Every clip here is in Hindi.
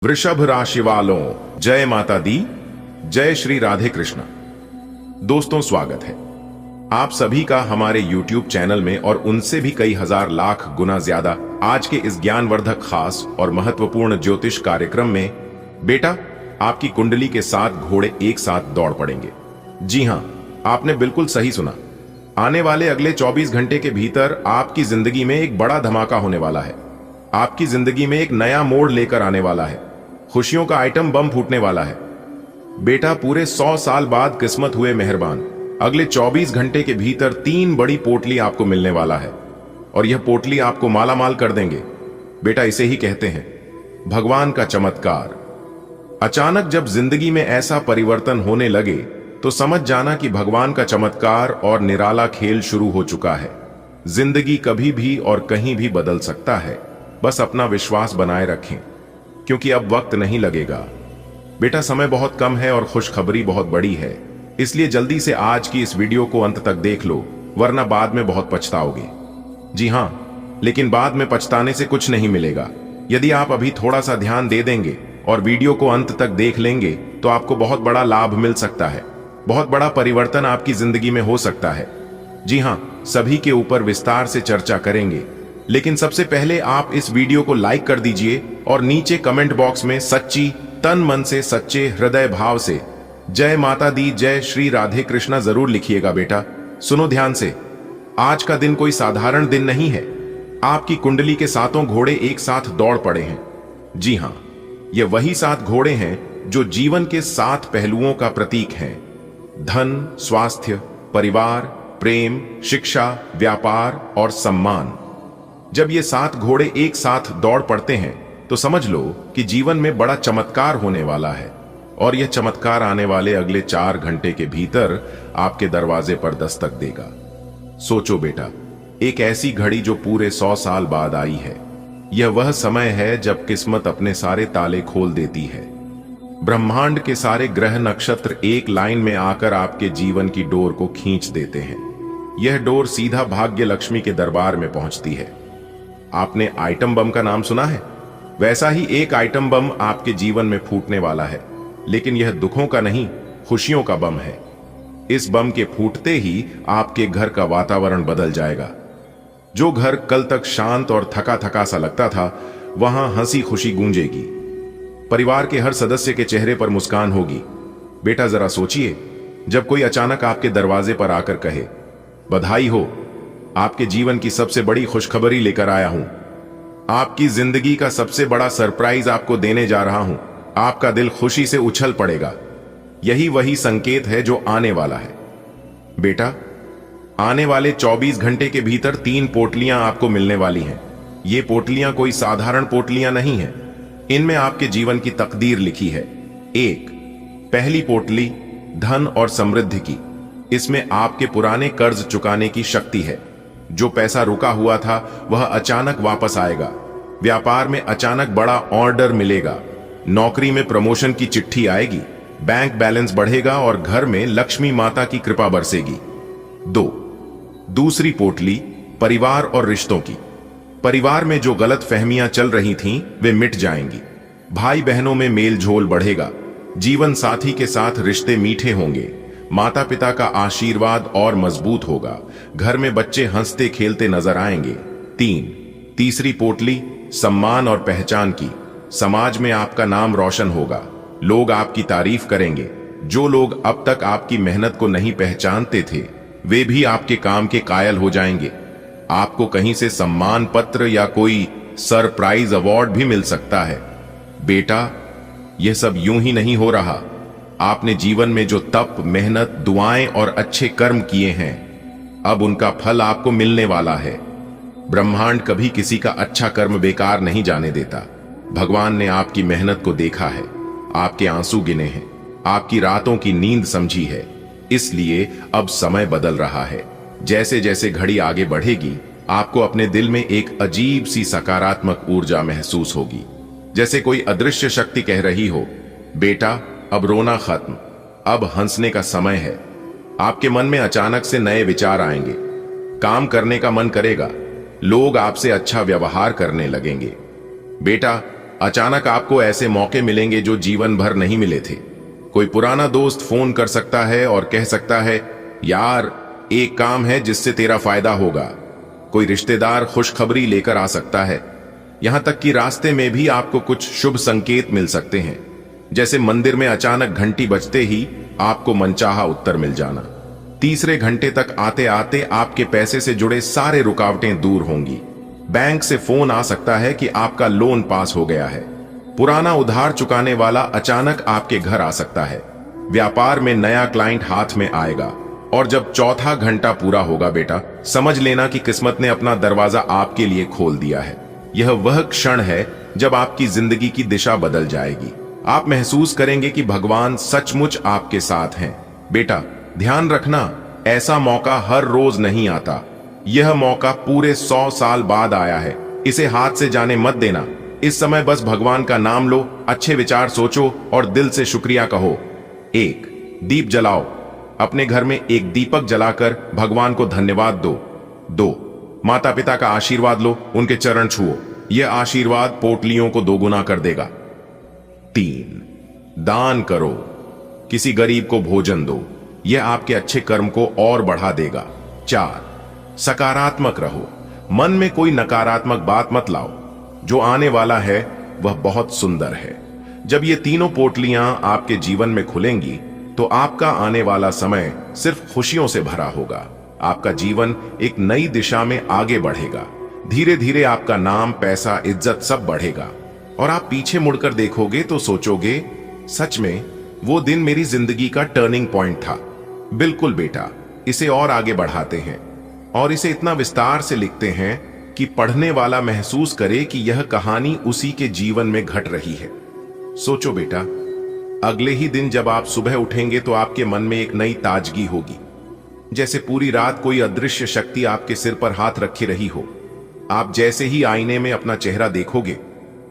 वृषभ राशि वालों, जय माता दी, जय श्री राधे कृष्ण। दोस्तों, स्वागत है आप सभी का हमारे YouTube चैनल में और उनसे भी कई हजार लाख गुना ज्यादा आज के इस ज्ञानवर्धक, खास और महत्वपूर्ण ज्योतिष कार्यक्रम में। बेटा, आपकी कुंडली के 7 घोड़े एक साथ दौड़ पड़ेंगे। जी हां, आपने बिल्कुल सही सुना। आने वाले अगले 24 घंटे के भीतर आपकी जिंदगी में एक बड़ा धमाका होने वाला है। आपकी जिंदगी में एक नया मोड़ लेकर आने वाला है। खुशियों का आइटम बम फूटने वाला है। बेटा, पूरे 100 साल बाद किस्मत हुए मेहरबान। अगले 24 घंटे के भीतर 3 बड़ी पोटली आपको मिलने वाला है और यह पोटली आपको मालामाल कर देंगे। बेटा, इसे ही कहते हैं भगवान का चमत्कार। अचानक जब जिंदगी में ऐसा परिवर्तन होने लगे तो समझ जाना कि भगवान का चमत्कार और निराला खेल शुरू हो चुका है। जिंदगी कभी भी और कहीं भी बदल सकता है। बस अपना विश्वास बनाए रखें, क्योंकि अब वक्त नहीं लगेगा। बेटा, समय बहुत कम है और खुशखबरी बहुत बड़ी है, इसलिए जल्दी से आज की इस वीडियो को अंत तक देख लो, वरना बाद में बहुत पछताओगे। जी हां, लेकिन बाद में पछताने से कुछ नहीं मिलेगा। यदि आप अभी थोड़ा सा ध्यान दे देंगे और वीडियो को अंत तक देख लेंगे तो आपको बहुत बड़ा लाभ मिल सकता है। बहुत बड़ा परिवर्तन आपकी जिंदगी में हो सकता है। जी हां, सभी के ऊपर विस्तार से चर्चा करेंगे, लेकिन सबसे पहले आप इस वीडियो को लाइक कर दीजिए और नीचे कमेंट बॉक्स में सच्ची तन मन से, सच्चे हृदय भाव से जय माता दी, जय श्री राधे कृष्णा जरूर लिखिएगा। बेटा, सुनो ध्यान से। आज का दिन कोई साधारण दिन नहीं है। आपकी कुंडली के 7 घोड़े एक साथ दौड़ पड़े हैं। जी हां, ये वही 7 घोड़े हैं जो जीवन के 7 पहलुओं का प्रतीक हैं। धन, स्वास्थ्य, परिवार, प्रेम, शिक्षा, व्यापार और सम्मान। जब ये 7 घोड़े एक साथ दौड़ पड़ते हैं तो समझ लो कि जीवन में बड़ा चमत्कार होने वाला है, और यह चमत्कार आने वाले अगले 4 घंटे के भीतर आपके दरवाजे पर दस्तक देगा। सोचो बेटा, एक ऐसी घड़ी जो पूरे 100 साल बाद आई है। यह वह समय है जब किस्मत अपने सारे ताले खोल देती है। ब्रह्मांड के सारे ग्रह नक्षत्र एक लाइन में आकर आपके जीवन की डोर को खींच देते हैं। यह डोर सीधा भाग्य लक्ष्मी के दरबार में पहुंचती है। आपने आइटम बम का नाम सुना है? वैसा ही एक आइटम बम आपके जीवन में फूटने वाला है, लेकिन यह दुखों का नहीं, खुशियों का बम है। इस बम के फूटते ही आपके घर का वातावरण बदल जाएगा। जो घर कल तक शांत और थका थका सा लगता था, वहां हंसी खुशी गूंजेगी। परिवार के हर सदस्य के चेहरे पर मुस्कान होगी। बेटा, जरा सोचिए, जब कोई अचानक आपके दरवाजे पर आकर कहे, बधाई हो, आपके जीवन की सबसे बड़ी खुशखबरी लेकर आया हूं, आपकी जिंदगी का सबसे बड़ा सरप्राइज आपको देने जा रहा हूं। आपका दिल खुशी से उछल पड़ेगा। यही वही संकेत है जो आने वाला है। बेटा, आने वाले 24 घंटे के भीतर 3 पोटलियां आपको मिलने वाली हैं। ये पोटलियां कोई साधारण पोटलियां नहीं हैं। इनमें आपके जीवन की तकदीर लिखी है। पहली पोटली धन और समृद्धि की। इसमें आपके पुराने कर्ज चुकाने की शक्ति है। जो पैसा रुका हुआ था वह अचानक वापस आएगा। व्यापार में अचानक बड़ा ऑर्डर मिलेगा। नौकरी में प्रमोशन की चिट्ठी आएगी। बैंक बैलेंस बढ़ेगा और घर में लक्ष्मी माता की कृपा बरसेगी। दूसरी पोटली परिवार और रिश्तों की। परिवार में जो गलत फहमियां चल रही थीं, वे मिट जाएंगी। भाई बहनों में मेल झोल बढ़ेगा। जीवन साथी के साथ रिश्ते मीठे होंगे। माता पिता का आशीर्वाद और मजबूत होगा। घर में बच्चे हंसते खेलते नजर आएंगे। तीसरी पोटली सम्मान और पहचान की। समाज में आपका नाम रोशन होगा। लोग आपकी तारीफ करेंगे। जो लोग अब तक आपकी मेहनत को नहीं पहचानते थे, वे भी आपके काम के कायल हो जाएंगे। आपको कहीं से सम्मान पत्र या कोई सरप्राइज अवार्ड भी मिल सकता है। बेटा, यह सब यूं ही नहीं हो रहा। आपने जीवन में जो तप, मेहनत, दुआएं और अच्छे कर्म किए हैं, अब उनका फल आपको मिलने वाला है। ब्रह्मांड कभी किसी का अच्छा कर्म बेकार नहीं जाने देता। भगवान ने आपकी मेहनत को देखा है, आपके आंसू गिने हैं, आपकी रातों की नींद समझी है। इसलिए अब समय बदल रहा है। जैसे जैसे घड़ी आगे बढ़ेगी, आपको अपने दिल में एक अजीब सी सकारात्मक ऊर्जा महसूस होगी, जैसे कोई अदृश्य शक्ति कह रही हो, बेटा, अब रोना खत्म, अब हंसने का समय है। आपके मन में अचानक से नए विचार आएंगे। काम करने का मन करेगा। लोग आपसे अच्छा व्यवहार करने लगेंगे। बेटा, अचानक आपको ऐसे मौके मिलेंगे जो जीवन भर नहीं मिले थे। कोई पुराना दोस्त फोन कर सकता है और कह सकता है, यार एक काम है जिससे तेरा फायदा होगा। कोई रिश्तेदार खुशखबरी लेकर आ सकता है। यहां तक कि रास्ते में भी आपको कुछ शुभ संकेत मिल सकते हैं, जैसे मंदिर में अचानक घंटी बजते ही आपको मनचाहा उत्तर मिल जाना। तीसरे घंटे तक आते आते आपके पैसे से जुड़े सारे रुकावटें दूर होंगी। बैंक से फोन आ सकता है कि आपका लोन पास हो गया है। पुराना उधार चुकाने वाला अचानक आपके घर आ सकता है। व्यापार में नया क्लाइंट हाथ में आएगा। और जब चौथा घंटा पूरा होगा बेटा, समझ लेना कि किस्मत ने अपना दरवाजा आपके लिए खोल दिया है। यह वह क्षण है जब आपकी जिंदगी की दिशा बदल जाएगी। आप महसूस करेंगे कि भगवान सचमुच आपके साथ हैं। बेटा ध्यान रखना, ऐसा मौका हर रोज नहीं आता। यह मौका पूरे 100 साल बाद आया है। इसे हाथ से जाने मत देना। इस समय बस भगवान का नाम लो, अच्छे विचार सोचो और दिल से शुक्रिया कहो। 1. दीप जलाओ। अपने घर में एक दीपक जलाकर भगवान को धन्यवाद दो। 2. माता पिता का आशीर्वाद लो, उनके चरण छुओ। यह आशीर्वाद पोटलियों को दोगुना कर देगा। 3. दान करो, किसी गरीब को भोजन दो, यह आपके अच्छे कर्म को और बढ़ा देगा। 4. सकारात्मक रहो, मन में कोई नकारात्मक बात मत लाओ। जो आने वाला है वह बहुत सुंदर है। जब ये तीनों पोटलियां आपके जीवन में खुलेंगी तो आपका आने वाला समय सिर्फ खुशियों से भरा होगा। आपका जीवन एक नई दिशा में आगे बढ़ेगा। धीरे धीरे आपका नाम, पैसा, इज्जत सब बढ़ेगा और आप पीछे मुड़कर देखोगे तो सोचोगे, सच में वो दिन मेरी जिंदगी का टर्निंग पॉइंट था। बिल्कुल बेटा, इसे और आगे बढ़ाते हैं और इसे इतना विस्तार से लिखते हैं कि पढ़ने वाला महसूस करे कि यह कहानी उसी के जीवन में घट रही है। सोचो बेटा, अगले ही दिन जब आप सुबह उठेंगे तो आपके मन में एक नई ताजगी होगी, जैसे पूरी रात कोई अदृश्य शक्ति आपके सिर पर हाथ रखे रही हो। आप जैसे ही आईने में अपना चेहरा देखोगे,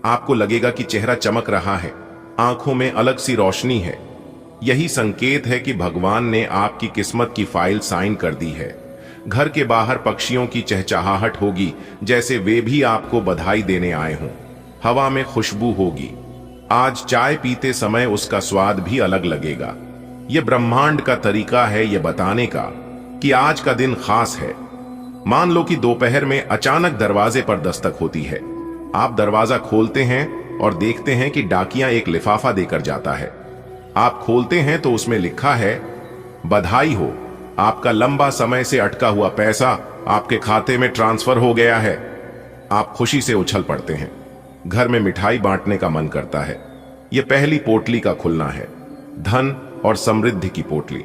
आपको लगेगा कि चेहरा चमक रहा है, आंखों में अलग सी रोशनी है। यही संकेत है कि भगवान ने आपकी किस्मत की फाइल साइन कर दी है। घर के बाहर पक्षियों की चहचहाहट होगी, जैसे वे भी आपको बधाई देने आए हों। हवा में खुशबू होगी। आज चाय पीते समय उसका स्वाद भी अलग लगेगा। यह ब्रह्मांड का तरीका है यह बताने का कि आज का दिन खास है। मान लो कि दोपहर में अचानक दरवाजे पर दस्तक होती है। आप दरवाजा खोलते हैं और देखते हैं कि डाकिया एक लिफाफा देकर जाता है। आप खोलते हैं तो उसमें लिखा है, बधाई हो, आपका लंबा समय से अटका हुआ पैसा आपके खाते में ट्रांसफर हो गया है। आप खुशी से उछल पड़ते हैं। घर में मिठाई बांटने का मन करता है। यह पहली पोटली का खुलना है, धन और समृद्धि की पोटली।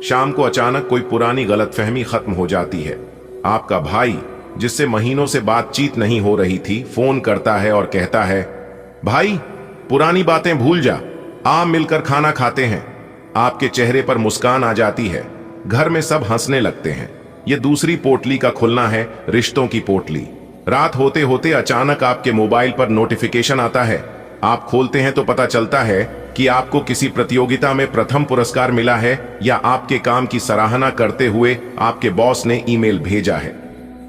शाम को अचानक कोई पुरानी गलतफहमी खत्म हो जाती है। आपका भाई, जिससे महीनों से बातचीत नहीं हो रही थी, फोन करता है और कहता है, भाई पुरानी बातें भूल जा, आ मिलकर खाना खाते हैं। आपके चेहरे पर मुस्कान आ जाती है। घर में सब हंसने लगते हैं। यह दूसरी पोटली का खुलना है, रिश्तों की पोटली। रात होते होते अचानक आपके मोबाइल पर नोटिफिकेशन आता है। आप खोलते हैं तो पता चलता है कि आपको किसी प्रतियोगिता में प्रथम पुरस्कार मिला है या आपके काम की सराहना करते हुए आपके बॉस ने ईमेल भेजा है।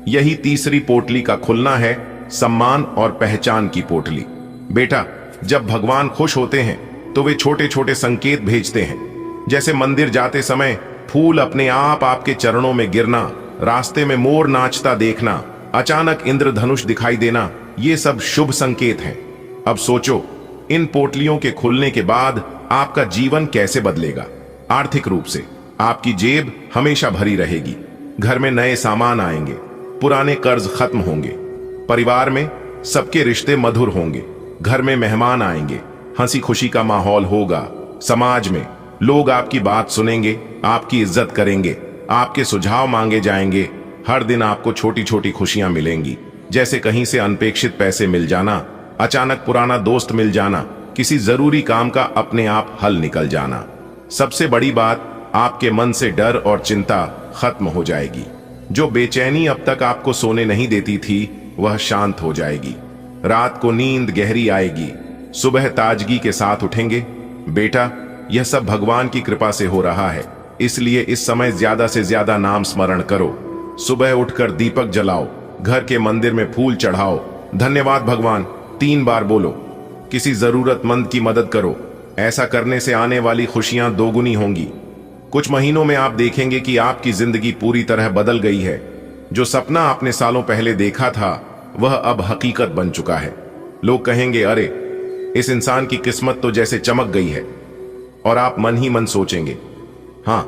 यही तीसरी पोटली का खुलना है, सम्मान और पहचान की पोटली। बेटा, जब भगवान खुश होते हैं तो वे छोटे छोटे संकेत भेजते हैं, जैसे मंदिर जाते समय फूल अपने आप आपके चरणों में गिरना, रास्ते में मोर नाचता देखना, अचानक इंद्रधनुष दिखाई देना। ये सब शुभ संकेत हैं। अब सोचो, इन पोटलियों के खुलने के बाद आपका जीवन कैसे बदलेगा। आर्थिक रूप से आपकी जेब हमेशा भरी रहेगी। घर में नए सामान आएंगे, पुराने कर्ज खत्म होंगे। परिवार में सबके रिश्ते मधुर होंगे। घर में मेहमान आएंगे, हंसी खुशी का माहौल होगा। समाज में लोग आपकी बात सुनेंगे, आपकी इज्जत करेंगे, आपके सुझाव मांगे जाएंगे। हर दिन आपको छोटी छोटी खुशियां मिलेंगी, जैसे कहीं से अनपेक्षित पैसे मिल जाना, अचानक पुराना दोस्त मिल जाना, किसी जरूरी काम का अपने आप हल निकल जाना। सबसे बड़ी बात, आपके मन से डर और चिंता खत्म हो जाएगी। जो बेचैनी अब तक आपको सोने नहीं देती थी, वह शांत हो जाएगी। रात को नींद गहरी आएगी, सुबह ताजगी के साथ उठेंगे। बेटा, यह सब भगवान की कृपा से हो रहा है, इसलिए इस समय ज्यादा से ज्यादा नाम स्मरण करो। सुबह उठकर दीपक जलाओ, घर के मंदिर में फूल चढ़ाओ, धन्यवाद भगवान 3 बार बोलो। किसी जरूरतमंद की मदद करो। ऐसा करने से आने वाली खुशियां दोगुनी होंगी। कुछ महीनों में आप देखेंगे कि आपकी जिंदगी पूरी तरह बदल गई है। जो सपना आपने सालों पहले देखा था वह अब हकीकत बन चुका है। लोग कहेंगे, अरे इस इंसान की किस्मत तो जैसे चमक गई है। और आप मन ही मन सोचेंगे, हाँ,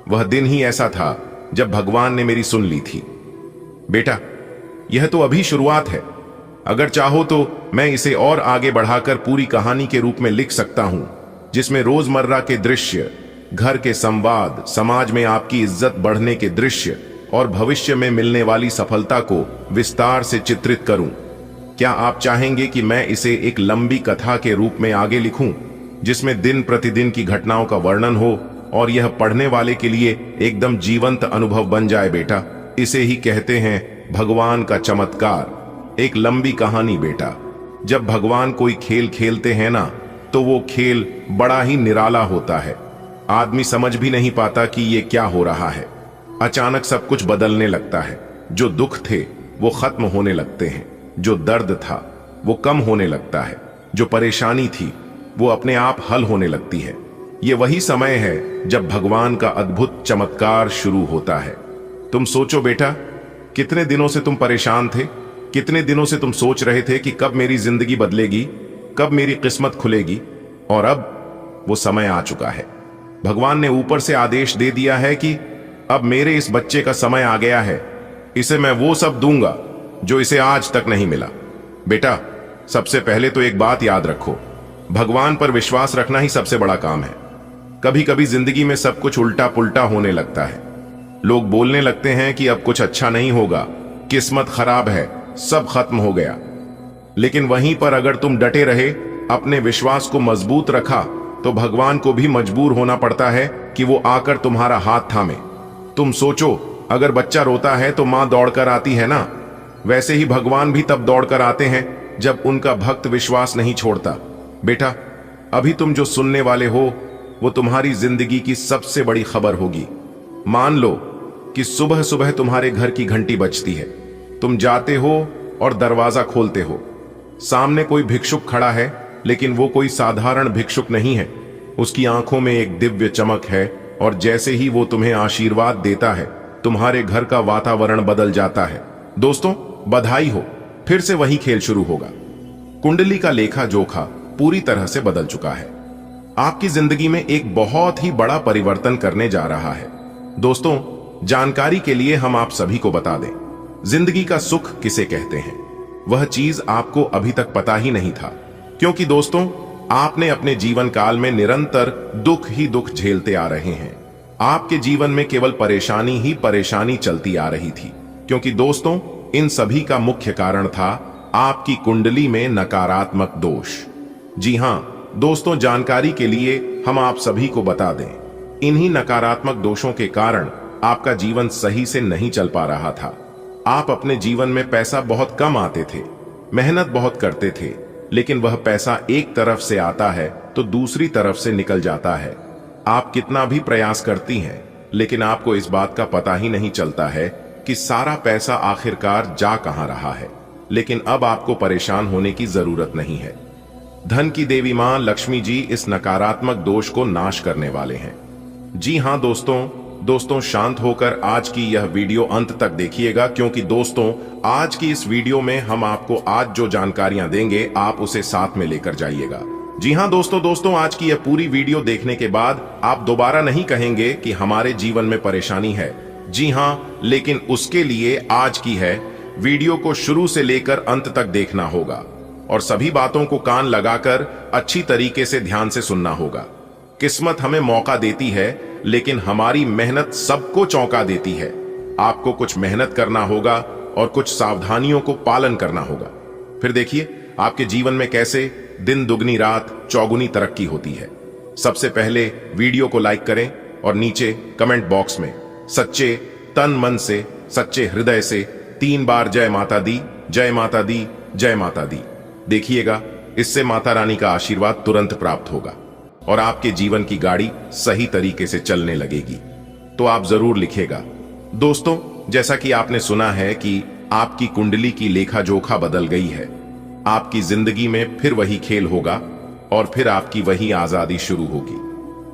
वह दिन ही ऐसा था जब भगवान ने मेरी सुन ली थी। बेटा, यह तो अभी शुरुआत है। अगर चाहो तो मैं इसे और आगे बढ़ाकर पूरी कहानी के रूप में लिख सकता हूं, जिसमें रोजमर्रा के दृश्य, घर के संवाद, समाज में आपकी इज्जत बढ़ने के दृश्य और भविष्य में मिलने वाली सफलता को विस्तार से चित्रित करूं। क्या आप चाहेंगे कि मैं इसे एक लंबी कथा के रूप में आगे लिखूं, जिसमें दिन प्रतिदिन की घटनाओं का वर्णन हो और यह पढ़ने वाले के लिए एकदम जीवंत अनुभव बन जाए? बेटा, इसे ही कहते हैं भगवान का चमत्कार। एक लंबी कहानी बेटा। जब भगवान कोई खेल खेलते हैं ना, तो वो खेल बड़ा ही निराला होता है। आदमी समझ भी नहीं पाता कि ये क्या हो रहा है। अचानक सब कुछ बदलने लगता है। जो दुख थे वो खत्म होने लगते हैं, जो दर्द था वो कम होने लगता है, जो परेशानी थी वो अपने आप हल होने लगती है। ये वही समय है जब भगवान का अद्भुत चमत्कार शुरू होता है। तुम सोचो बेटा, कितने दिनों से तुम परेशान थे, कितने दिनों से तुम सोच रहे थे कि कब मेरी जिंदगी बदलेगी, कब मेरी किस्मत खुलेगी, और अब वो समय आ चुका है। भगवान ने ऊपर से आदेश दे दिया है कि अब मेरे इस बच्चे का समय आ गया है। इसे मैं वो सब दूंगा जो इसे आज तक नहीं मिला। बेटा, सबसे पहले तो एक बात याद रखो, भगवान पर विश्वास रखना ही सबसे बड़ा काम है। कभी कभी जिंदगी में सब कुछ उल्टा पुल्टा होने लगता है। लोग बोलने लगते हैं कि अब कुछ अच्छा नहीं होगा, किस्मत खराब है, सब खत्म हो गया। लेकिन वहीं पर अगर तुम डटे रहे, अपने विश्वास को मजबूत रखा, तो भगवान को भी मजबूर होना पड़ता है कि वो आकर तुम्हारा हाथ थामे। तुम सोचो, अगर बच्चा रोता है तो मां दौड़कर आती है ना, वैसे ही भगवान भी तब दौड़कर आते हैं जब उनका भक्त विश्वास नहीं छोड़ता। बेटा, अभी तुम जो सुनने वाले हो वो तुम्हारी जिंदगी की सबसे बड़ी खबर होगी। मान लो कि सुबह सुबह तुम्हारे घर की घंटी बजती है। तुम जाते हो और दरवाजा खोलते हो। सामने कोई भिक्षुक खड़ा है, लेकिन वो कोई साधारण भिक्षुक नहीं है। उसकी आंखों में एक दिव्य चमक है, और जैसे ही वो तुम्हें आशीर्वाद देता है, तुम्हारे घर का वातावरण बदल जाता है। दोस्तों, बधाई हो, फिर से वही खेल शुरू होगा। कुंडली का लेखा जोखा पूरी तरह से बदल चुका है। आपकी जिंदगी में एक बहुत ही बड़ा परिवर्तन करने जा रहा है। दोस्तों, जानकारी के लिए हम आप सभी को बता दें, जिंदगी का सुख किसे कहते हैं, वह चीज आपको अभी तक पता ही नहीं था। क्योंकि दोस्तों, आपने अपने जीवन काल में निरंतर दुख ही दुख झेलते आ रहे हैं। आपके जीवन में केवल परेशानी ही परेशानी चलती आ रही थी। क्योंकि दोस्तों, इन सभी का मुख्य कारण था आपकी कुंडली में नकारात्मक दोष। जी हां दोस्तों, जानकारी के लिए हम आप सभी को बता दें, इन्हीं नकारात्मक दोषों के कारण आपका जीवन सही से नहीं चल पा रहा था। आप अपने जीवन में पैसा बहुत कम आते थे, मेहनत बहुत करते थे, लेकिन वह पैसा एक तरफ से आता है तो दूसरी तरफ से निकल जाता है। आप कितना भी प्रयास करती हैं, लेकिन आपको इस बात का पता ही नहीं चलता है कि सारा पैसा आखिरकार जा कहां रहा है। लेकिन अब आपको परेशान होने की जरूरत नहीं है। धन की देवी मां लक्ष्मी जी इस नकारात्मक दोष को नाश करने वाले हैं। जी हां दोस्तों, शांत होकर आज की यह वीडियो अंत तक देखिएगा, क्योंकि दोस्तों, आज की इस वीडियो में हम आपको आज जो जानकारियां देंगे, आप उसे साथ में लेकर जाइएगा। जी हां दोस्तों, आज की यह पूरी वीडियो देखने के बाद आप दोबारा नहीं कहेंगे कि हमारे जीवन में परेशानी है। जी हां, लेकिन उसके लिए आज की है वीडियो को शुरू से लेकर अंत तक देखना होगा और सभी बातों को कान लगाकर अच्छी तरीके से ध्यान से सुनना होगा। किस्मत हमें मौका देती है, लेकिन हमारी मेहनत सबको चौंका देती है। आपको कुछ मेहनत करना होगा और कुछ सावधानियों को पालन करना होगा। फिर देखिए आपके जीवन में कैसे दिन दुगनी रात चौगुनी तरक्की होती है। सबसे पहले वीडियो को लाइक करें और नीचे कमेंट बॉक्स में सच्चे तन मन से, सच्चे हृदय से 3 बार जय माता दी, जय माता दी, जय माता दी। देखिएगा, इससे माता रानी का आशीर्वाद तुरंत प्राप्त होगा और आपके जीवन की गाड़ी सही तरीके से चलने लगेगी। तो आप जरूर लिखिएगा। दोस्तों, जैसा कि आपने सुना है कि आपकी कुंडली की लेखा जोखा बदल गई है। आपकी जिंदगी में फिर वही खेल होगा और फिर आपकी वही आजादी शुरू होगी।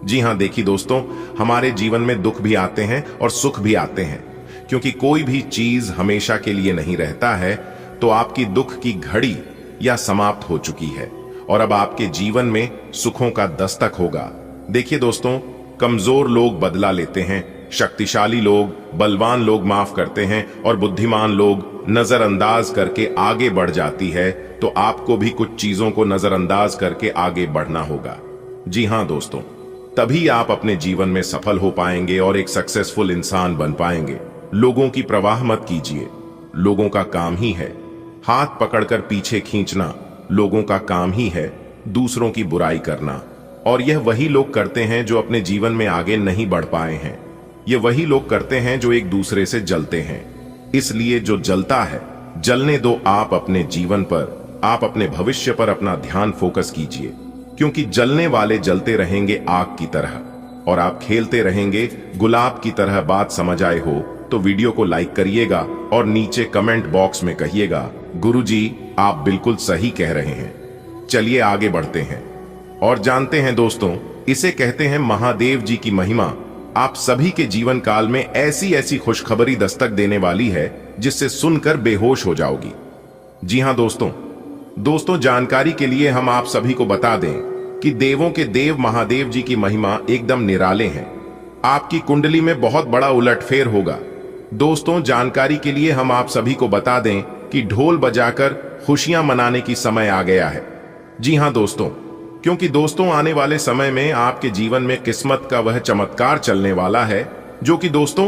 जी हां, देखिए दोस्तों, हमारे जीवन में दुख भी आते हैं और सुख भी आते हैं, क्योंकि कोई भी चीज हमेशा के लिए नहीं रहता है। तो आपकी दुख की घड़ी या समाप्त हो चुकी है और अब आपके जीवन में सुखों का दस्तक होगा। देखिए दोस्तों, कमजोर लोग बदला लेते हैं, शक्तिशाली लोग, बलवान लोग माफ करते हैं और बुद्धिमान लोग नजरअंदाज करके आगे बढ़ जाती है। तो आपको भी कुछ चीजों को नजरअंदाज करके आगे बढ़ना होगा। जी हां दोस्तों, तभी आप अपने जीवन में सफल हो पाएंगे और एक सक्सेसफुल इंसान बन पाएंगे। लोगों की परवाह मत कीजिए, लोगों का काम ही है हाथ पकड़कर पीछे खींचना, लोगों का काम ही है दूसरों की बुराई करना। और यह वही लोग करते हैं जो अपने जीवन में आगे नहीं बढ़ पाए हैं। ये वही लोग करते हैं जो एक दूसरे से जलते हैं। इसलिए जो जलता है जलने दो। आप अपने जीवन पर, आप अपने भविष्य पर अपना ध्यान फोकस कीजिए, क्योंकि जलने वाले जलते रहेंगे आग की तरह और आप खेलते रहेंगे गुलाब की तरह। बात समझ आए हो तो वीडियो को लाइक करिएगा और नीचे कमेंट बॉक्स में कहिएगा, गुरुजी आप बिल्कुल सही कह रहे हैं। चलिए आगे बढ़ते हैं और जानते हैं दोस्तों, इसे कहते हैं महादेव जी की महिमा। आप सभी के जीवन काल में ऐसी ऐसी खुशखबरी दस्तक देने वाली है जिससे सुनकर बेहोश हो जाओगी। जी हां दोस्तों, जानकारी के लिए हम आप सभी को बता दें कि देवों के देव महादेव जी की महिमा एकदम निराले हैं। आपकी कुंडली में बहुत बड़ा उलटफेर होगा। दोस्तों, जानकारी के लिए हम आप सभी को बता दें कि ढोल बजाकर खुशियां मनाने की समय आ गया है। जी हां दोस्तों, क्योंकि दोस्तों आने वाले समय में आपके जीवन में किस्मत का वह चमत्कार चलने वाला है जो कि दोस्तों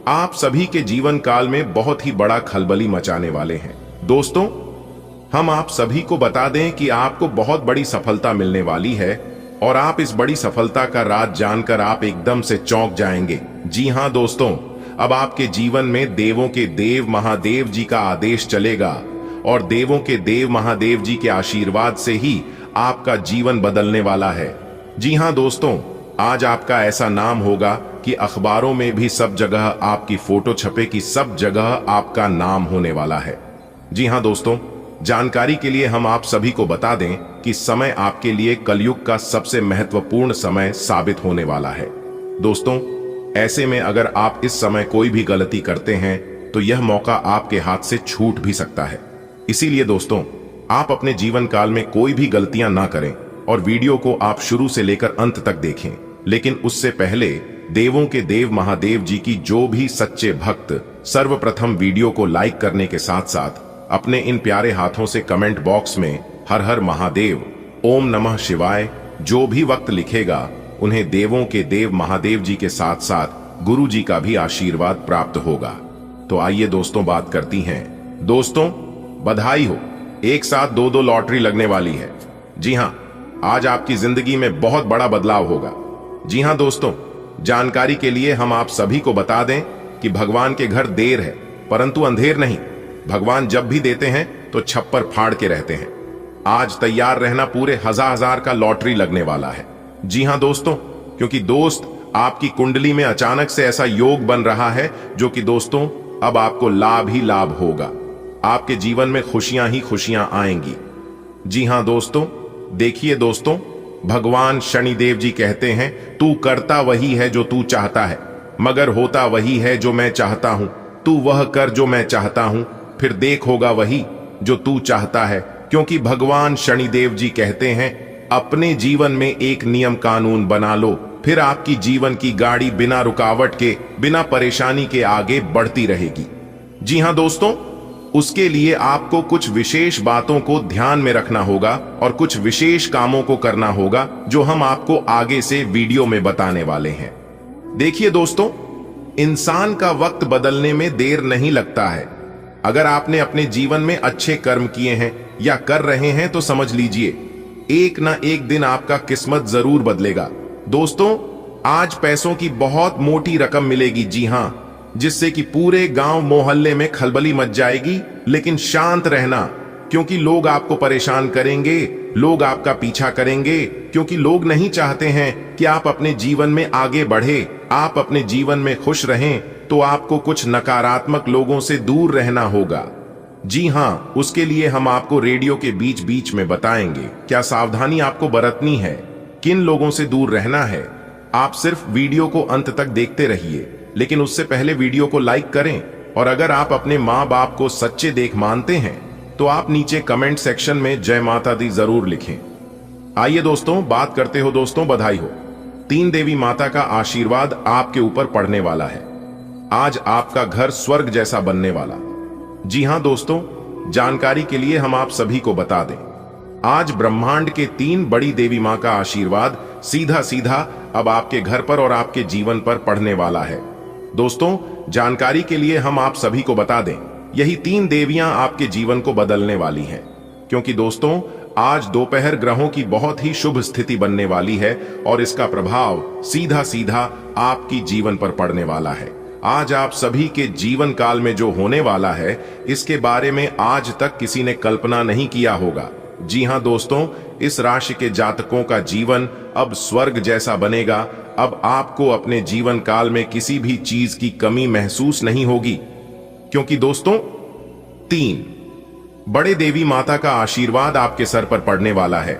आप सभी के जीवन काल में बहुत ही बड़ा खलबली मचाने वाले हैं। दोस्तों, हम आप सभी को बता दें कि आपको बहुत बड़ी सफलता मिलने वाली है और आप इस बड़ी सफलता का राज जानकर आप एकदम से चौंक जाएंगे। जी हां दोस्तों, अब आपके जीवन में देवों के देव महादेव जी का आदेश चलेगा और देवों के देव महादेव जी के आशीर्वाद से ही आपका जीवन बदलने वाला है। जी हां दोस्तों, आज आपका ऐसा नाम होगा कि अखबारों में भी सब जगह आपकी फोटो छपे कि सब जगह आपका नाम होने वाला है। जी हां दोस्तों, जानकारी के लिए हम आप सभी को बता दें कि समय आपके लिए कलयुग का सबसे महत्वपूर्ण समय साबित होने वाला है। दोस्तों, ऐसे में अगर आप इस समय कोई भी गलती करते हैं तो यह मौका आपके हाथ से छूट भी सकता है। इसीलिए दोस्तों, आप अपने जीवन काल में कोई भी गलतियां ना करें और वीडियो को आप शुरू से लेकर अंत तक देखें। लेकिन उससे पहले देवों के देव महादेव जी की जो भी सच्चे भक्त सर्वप्रथम वीडियो को लाइक करने के साथ साथ अपने इन प्यारे हाथों से कमेंट बॉक्स में हर हर महादेव, ओम नमः शिवाय जो भी वक्त लिखेगा उन्हें देवों के देव महादेव जी के साथ साथ गुरु जी का भी आशीर्वाद प्राप्त होगा। तो आइए दोस्तों बात करती हैं। दोस्तों, बधाई हो, एक साथ दो लॉटरी लगने वाली है। जी हां, आज आपकी जिंदगी में बहुत बड़ा बदलाव होगा। जी हां दोस्तों, जानकारी के लिए हम आप सभी को बता दें कि भगवान के घर देर है परंतु अंधेर नहीं। भगवान जब भी देते हैं तो छप्पर फाड़ के रहते हैं। आज तैयार रहना, पूरे हजार का लॉटरी लगने वाला है। जी हां दोस्तों, क्योंकि दोस्त आपकी कुंडली में अचानक से ऐसा योग बन रहा है जो कि दोस्तों अब आपको लाभ ही लाभ होगा। आपके जीवन में खुशियां ही खुशियां आएंगी। जी हां दोस्तों, देखिए दोस्तों, भगवान शनिदेव जी कहते हैं, तू करता वही है जो तू चाहता है, मगर होता वही है जो मैं चाहता हूं। तू वह कर जो मैं चाहता हूं, फिर देख होगा वही जो तू चाहता है। क्योंकि भगवान शनिदेव जी कहते हैं, अपने जीवन में एक नियम कानून बना लो, फिर आपकी जीवन की गाड़ी बिना रुकावट के, बिना परेशानी के आगे बढ़ती रहेगी। जी हां दोस्तों, उसके लिए आपको कुछ विशेष बातों को ध्यान में रखना होगा और कुछ विशेष कामों को करना होगा जो हम आपको आगे से वीडियो में बताने वाले हैं। देखिए दोस्तों, इंसान का वक्त बदलने में देर नहीं लगता है। अगर आपने अपने जीवन में अच्छे कर्म किए हैं या कर रहे हैं तो समझ लीजिए एक ना एक दिन आपका किस्मत जरूर बदलेगा। दोस्तों, आज पैसों की बहुत मोटी रकम मिलेगी। जी हां, जिससे कि पूरे गांव मोहल्ले में खलबली मच जाएगी। लेकिन शांत रहना, क्योंकि लोग आपको परेशान करेंगे, लोग आपका पीछा करेंगे, क्योंकि लोग नहीं चाहते हैं कि आप अपने जीवन में आगे बढ़े, आप अपने जीवन में खुश रहें। तो आपको कुछ नकारात्मक लोगों से दूर रहना होगा। जी हाँ, उसके लिए हम आपको रेडियो के बीच बीच में बताएंगे क्या सावधानी आपको बरतनी है, किन लोगों से दूर रहना है। आप सिर्फ वीडियो को अंत तक देखते रहिए, लेकिन उससे पहले वीडियो को लाइक करें। और अगर आप अपने माँ बाप को सच्चे देख मानते हैं तो आप नीचे कमेंट सेक्शन में जय माता दी जरूर लिखें। आइए दोस्तों, बात करते हो दोस्तों, बधाई हो। 3 देवी माता का आशीर्वाद आपके ऊपर पड़ने वाला है। आज आपका घर स्वर्ग जैसा बनने वाला। जी हां दोस्तों, जानकारी के लिए हम आप सभी को बता दें, आज ब्रह्मांड के 3 बड़ी देवी मां का आशीर्वाद सीधा सीधा अब आपके घर पर और आपके जीवन पर पड़ने वाला है। दोस्तों, जानकारी के लिए हम आप सभी को बता दें, यही 3 देवियां आपके जीवन को बदलने वाली हैं, क्योंकि दोस्तों आज दोपहर ग्रहों की बहुत ही शुभ स्थिति बनने वाली है और इसका प्रभाव सीधा सीधा आपकी जीवन पर पड़ने वाला है। आज आप सभी के जीवन काल में जो होने वाला है, इसके बारे में आज तक किसी ने कल्पना नहीं किया होगा। जी हां दोस्तों, इस राशि के जातकों का जीवन अब स्वर्ग जैसा बनेगा। अब आपको अपने जीवन काल में किसी भी चीज की कमी महसूस नहीं होगी, क्योंकि दोस्तों 3 बड़े देवी माता का आशीर्वाद आपके सर पर पड़ने वाला है।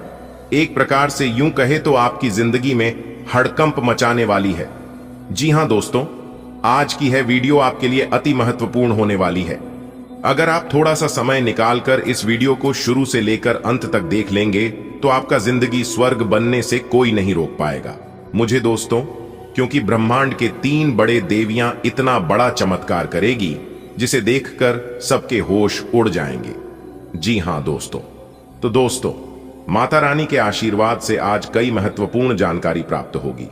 एक प्रकार से यूं कहे तो आपकी जिंदगी में हड़कंप मचाने वाली है। जी हां दोस्तों, आज की है वीडियो आपके लिए अति महत्वपूर्ण होने वाली है। अगर आप थोड़ा सा समय निकालकर इस वीडियो को शुरू से लेकर अंत तक देख लेंगे तो आपका जिंदगी स्वर्ग बनने से कोई नहीं रोक पाएगा मुझे दोस्तों, क्योंकि ब्रह्मांड के 3 बड़े देवियां इतना बड़ा चमत्कार करेगी जिसे देखकर सबके होश उड़ जाएंगे। जी हां दोस्तों, तो दोस्तों माता रानी के आशीर्वाद से आज कई महत्वपूर्ण जानकारी प्राप्त होगी।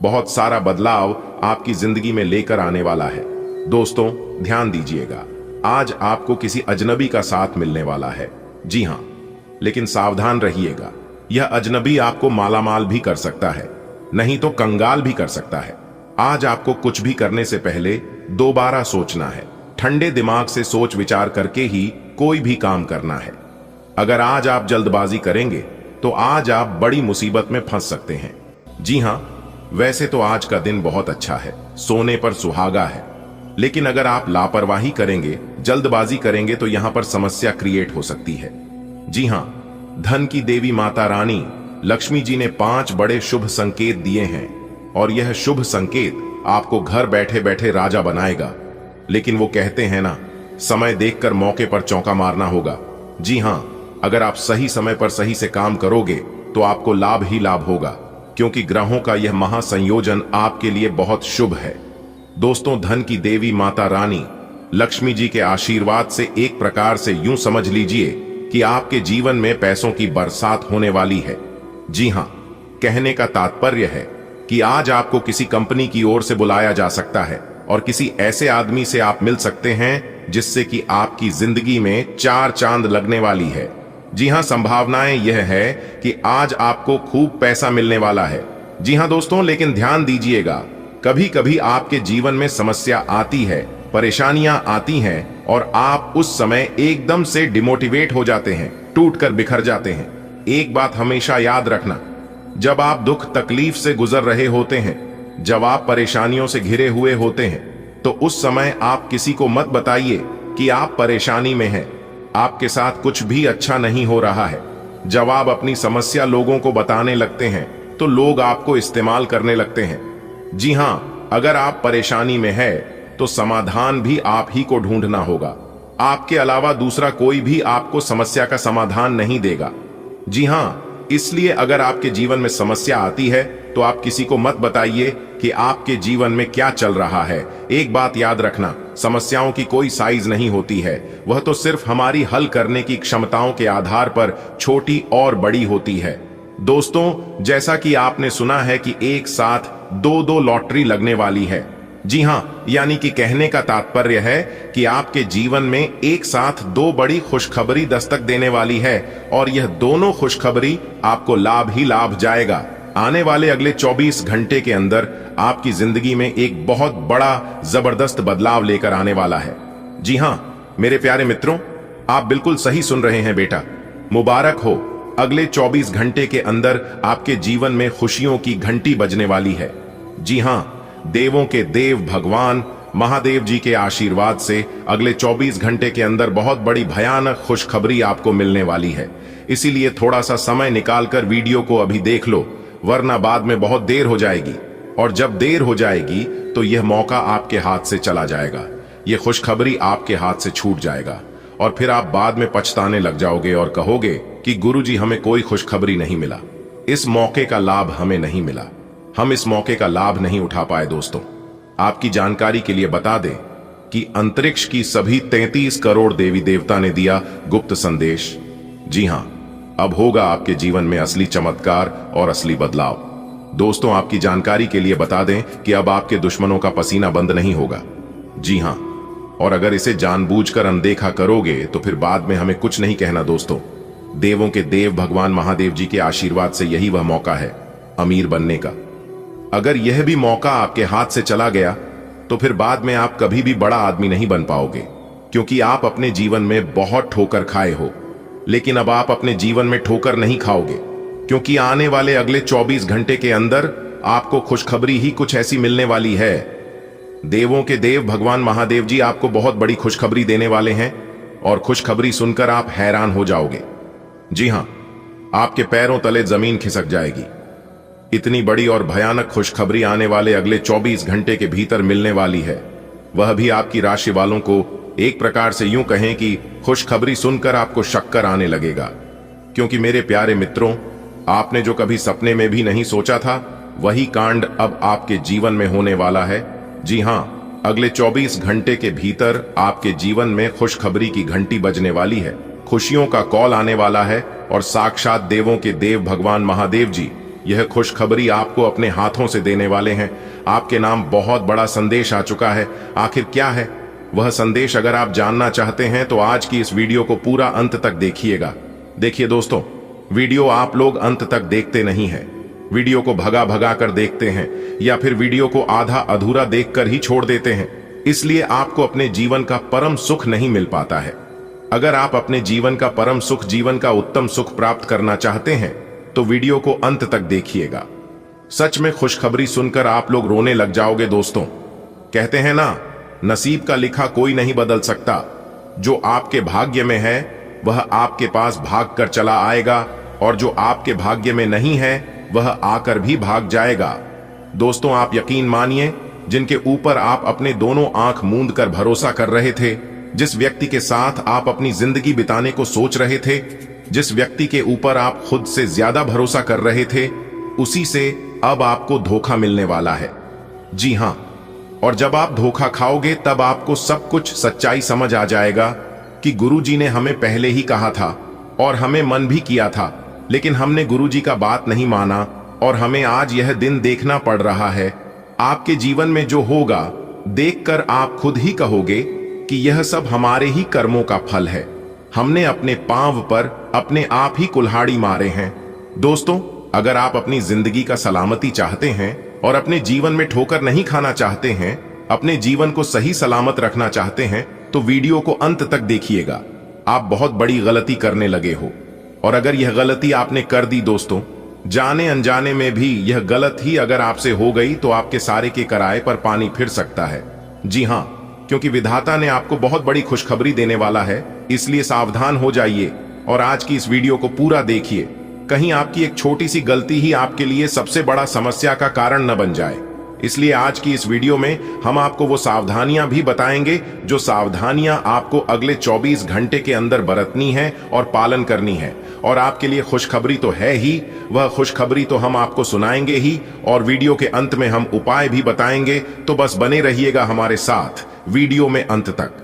बहुत सारा बदलाव आपकी जिंदगी में लेकर आने वाला है। दोस्तों ध्यान दीजिएगा, आज आपको किसी अजनबी का साथ मिलने वाला है। जी हां, लेकिन सावधान रहिएगा, यह अजनबी आपको मालामाल भी कर सकता है, नहीं तो कंगाल भी कर सकता है। आज आपको कुछ भी करने से पहले दोबारा सोचना है, ठंडे दिमाग से सोच विचार करके ही कोई भी काम करना है। अगर आज आप जल्दबाजी करेंगे तो आज आप बड़ी मुसीबत में फंस सकते हैं। जी हां, वैसे तो आज का दिन बहुत अच्छा है, सोने पर सुहागा है, लेकिन अगर आप लापरवाही करेंगे, जल्दबाजी करेंगे तो यहां पर समस्या क्रिएट हो सकती है। जी हां, धन की देवी माता रानी लक्ष्मी जी ने 5 बड़े शुभ संकेत दिए हैं और यह शुभ संकेत आपको घर बैठे बैठे राजा बनाएगा। लेकिन वो कहते हैं ना, समय देखकर मौके पर चौका मारना होगा। जी हां, अगर आप सही समय पर सही से काम करोगे तो आपको लाभ ही लाभ होगा, क्योंकि ग्रहों का यह महासंयोजन आपके लिए बहुत शुभ है। दोस्तों, धन की देवी माता रानी लक्ष्मी जी के आशीर्वाद से एक प्रकार से यूं समझ लीजिए कि आपके जीवन में पैसों की बरसात होने वाली है। जी हां, कहने का तात्पर्य है कि आज आपको किसी कंपनी की ओर से बुलाया जा सकता है और किसी ऐसे आदमी से आप मिल सकते हैं जिससे कि आपकी जिंदगी में 4 चांद लगने वाली है। जी हां, संभावनाएं यह है कि आज आपको खूब पैसा मिलने वाला है। जी हां दोस्तों, लेकिन ध्यान दीजिएगा, कभी कभी आपके जीवन में समस्या आती है, परेशानियां आती हैं और आप उस समय एकदम से डिमोटिवेट हो जाते हैं, टूटकर बिखर जाते हैं। एक बात हमेशा याद रखना, जब आप दुख तकलीफ से गुजर रहे होते हैं, जब आप परेशानियों से घिरे हुए होते हैं, तो उस समय आप किसी को मत बताइए कि आप परेशानी में हैं, आपके साथ कुछ भी अच्छा नहीं हो रहा है। जब आप अपनी समस्या लोगों को बताने लगते हैं तो लोग आपको इस्तेमाल करने लगते हैं। जी हां, अगर आप परेशानी में है तो समाधान भी आप ही को ढूंढना होगा, आपके अलावा दूसरा कोई भी आपको समस्या का समाधान नहीं देगा। जी हां, इसलिए अगर आपके जीवन में समस्या आती है तो आप किसी को मत बताइए कि आपके जीवन में क्या चल रहा है। एक बात याद रखना, समस्याओं की कोई साइज नहीं होती है, वह तो सिर्फ हमारी हल करने की क्षमताओं के आधार पर छोटी और बड़ी होती है। दोस्तों, जैसा कि आपने सुना है कि एक साथ 2 लॉटरी लगने वाली है। जी हां, यानी कि कहने का तात्पर्य है कि आपके जीवन में एक साथ 2 बड़ी खुशखबरी दस्तक देने वाली है और यह दोनों खुशखबरी आपको लाभ ही लाभ जाएगा। आने वाले अगले 24 घंटे के अंदर आपकी जिंदगी में एक बहुत बड़ा जबरदस्त बदलाव लेकर आने वाला है। जी हां मेरे प्यारे मित्रों, आप बिल्कुल सही सुन रहे हैं बेटा। मुबारक हो, अगले 24 घंटे के अंदर आपके जीवन में खुशियों की घंटी बजने वाली है। जी हां, देवों के देव भगवान महादेव जी के आशीर्वाद से अगले 24 घंटे के अंदर बहुत बड़ी भयानक खुशखबरी आपको मिलने वाली है। इसीलिए थोड़ा सा समय निकालकर वीडियो को अभी देख लो, वरना बाद में बहुत देर हो जाएगी, और जब देर हो जाएगी तो यह मौका आपके हाथ से चला जाएगा, यह खुशखबरी आपके हाथ से छूट जाएगा, और फिर आप बाद में पछताने लग जाओगे और कहोगे कि गुरुजी हमें कोई खुशखबरी नहीं मिला, इस मौके का लाभ हमें नहीं मिला, हम इस मौके का लाभ नहीं उठा पाए। दोस्तों, आपकी जानकारी के लिए बता दें कि अंतरिक्ष की सभी 33 करोड़ देवी देवता ने दिया गुप्त संदेश। जी हां, अब होगा आपके जीवन में असली चमत्कार और असली बदलाव। दोस्तों, आपकी जानकारी के लिए बता दें कि अब आपके दुश्मनों का पसीना बंद नहीं होगा। जी हां, और अगर इसे जानबूझकर अनदेखा करोगे तो फिर बाद में हमें कुछ नहीं कहना। दोस्तों, देवों के देव भगवान महादेव जी के आशीर्वाद से यही वह मौका है अमीर बनने का। अगर यह भी मौका आपके हाथ से चला गया तो फिर बाद में आप कभी भी बड़ा आदमी नहीं बन पाओगे, क्योंकि आप अपने जीवन में बहुत ठोकर खाए हो। लेकिन अब आप अपने जीवन में ठोकर नहीं खाओगे, क्योंकि आने वाले अगले 24 घंटे के अंदर आपको खुशखबरी ही कुछ ऐसी मिलने वाली है। देवों के देव भगवान महादेव जी आपको बहुत बड़ी खुशखबरी देने वाले हैं, और खुशखबरी सुनकर आप हैरान हो जाओगे। जी हां, आपके पैरों तले जमीन खिसक जाएगी। इतनी बड़ी और भयानक खुशखबरी आने वाले अगले 24 घंटे के भीतर मिलने वाली है, वह भी आपकी राशि वालों को एक प्रकार से यूं कहें कि खुशखबरी सुनकर आपको शक्कर आने लगेगा। क्योंकि मेरे प्यारे मित्रों, आपने जो कभी सपने में भी नहीं सोचा था, वही कांड अब आपके जीवन में होने वाला है। जी हां, अगले 24 घंटे के भीतर आपके जीवन में खुशखबरी की घंटी बजने वाली है, खुशियों का कॉल आने वाला है, और साक्षात देवों के देव भगवान महादेव जी यह खुशखबरी आपको अपने हाथों से देने वाले हैं। आपके नाम बहुत बड़ा संदेश आ चुका है। आखिर क्या है वह संदेश? अगर आप जानना चाहते हैं तो आज की इस वीडियो को पूरा अंत तक देखिएगा। देखिए दोस्तों, वीडियो आप लोग अंत तक देखते नहीं हैं, वीडियो को भगा भगा कर देखते हैं, या फिर वीडियो को आधा अधूरा देखकर ही छोड़ देते हैं। इसलिए आपको अपने जीवन का परम सुख नहीं मिल पाता है। अगर आप अपने जीवन का परम सुख, जीवन का उत्तम सुख प्राप्त करना चाहते हैं तो वीडियो को अंत तक देखिएगा। सच में खुशखबरी सुनकर आप लोग रोने लग जाओगे। दोस्तों, कहते हैं ना, नसीब का लिखा कोई नहीं बदल सकता। जो आपके भाग्य में है वह आपके पास भाग कर चला आएगा, और जो आपके भाग्य में नहीं है वह आकर भी भाग जाएगा। दोस्तों, आप यकीन मानिए, जिनके ऊपर आप अपने दोनों आंख मूंद कर भरोसा कर रहे थे, जिस व्यक्ति के साथ आप अपनी जिंदगी बिताने को सोच रहे थे, जिस व्यक्ति के ऊपर आप खुद से ज्यादा भरोसा कर रहे थे, उसी से अब आपको धोखा मिलने वाला है। जी हां, और जब आप धोखा खाओगे तब आपको सब कुछ सच्चाई समझ आ जाएगा कि गुरुजी ने हमें पहले ही कहा था और हमें मन भी किया था, लेकिन हमने गुरुजी का बात नहीं माना, और हमें आज यह दिन देखना पड़ रहा है। आपके जीवन में जो होगा देखकर आप खुद ही कहोगे कि यह सब हमारे ही कर्मों का फल है। हमने अपने पांव पर अपने आप ही कुल्हाड़ी मारे हैं। दोस्तों, अगर आप अपनी जिंदगी का सलामती चाहते हैं और अपने जीवन में ठोकर नहीं खाना चाहते हैं, अपने जीवन को सही सलामत रखना चाहते हैं, तो वीडियो को अंत तक देखिएगा। आप बहुत बड़ी गलती करने लगे हो, और अगर यह गलती आपने कर दी दोस्तों, जाने अनजाने में भी यह गलत ही अगर आपसे हो गई, तो आपके सारे के किराए पर पानी फिर सकता है। जी हां, क्योंकि विधाता ने आपको बहुत बड़ी खुशखबरी देने वाला है, इसलिए सावधान हो जाइए और आज की इस वीडियो को पूरा देखिए। कहीं आपकी एक छोटी सी गलती ही आपके लिए सबसे बड़ा समस्या का कारण न बन जाए। इसलिए आज की इस वीडियो में हम आपको वो सावधानियां भी बताएंगे, जो सावधानियां आपको अगले 24 घंटे के अंदर बरतनी है और पालन करनी है। और आपके लिए खुशखबरी तो है ही, वह खुशखबरी तो हम आपको सुनाएंगे ही, और वीडियो के अंत में हम उपाय भी बताएंगे। तो बस बने रहिएगा हमारे साथ वीडियो में अंत तक।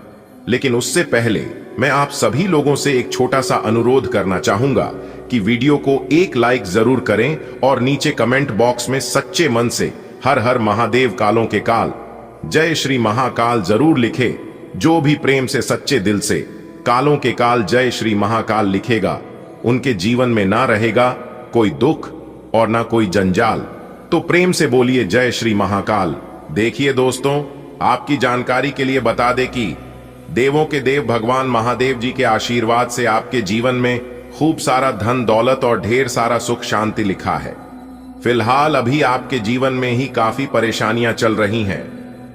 लेकिन उससे पहले मैं आप सभी लोगों से एक छोटा सा अनुरोध करना चाहूंगा कि वीडियो को एक लाइक जरूर करें, और नीचे कमेंट बॉक्स में सच्चे मन से हर हर महादेव कालों के काल, जय श्री महाकाल जरूर लिखे। जो भी प्रेम से सच्चे दिल से कालों के काल जय श्री महाकाल लिखेगा, उनके जीवन में ना रहेगा कोई दुख और ना कोई जंजाल। तो प्रेम से बोलिए जय श्री महाकाल। देखिए दोस्तों, आपकी जानकारी के लिए बता दें कि देवों के देव भगवान महादेव जी के आशीर्वाद से आपके जीवन में खूब सारा धन दौलत और ढेर सारा सुख शांति लिखा है। फिलहाल अभी आपके जीवन में ही काफी परेशानियां चल रही हैं,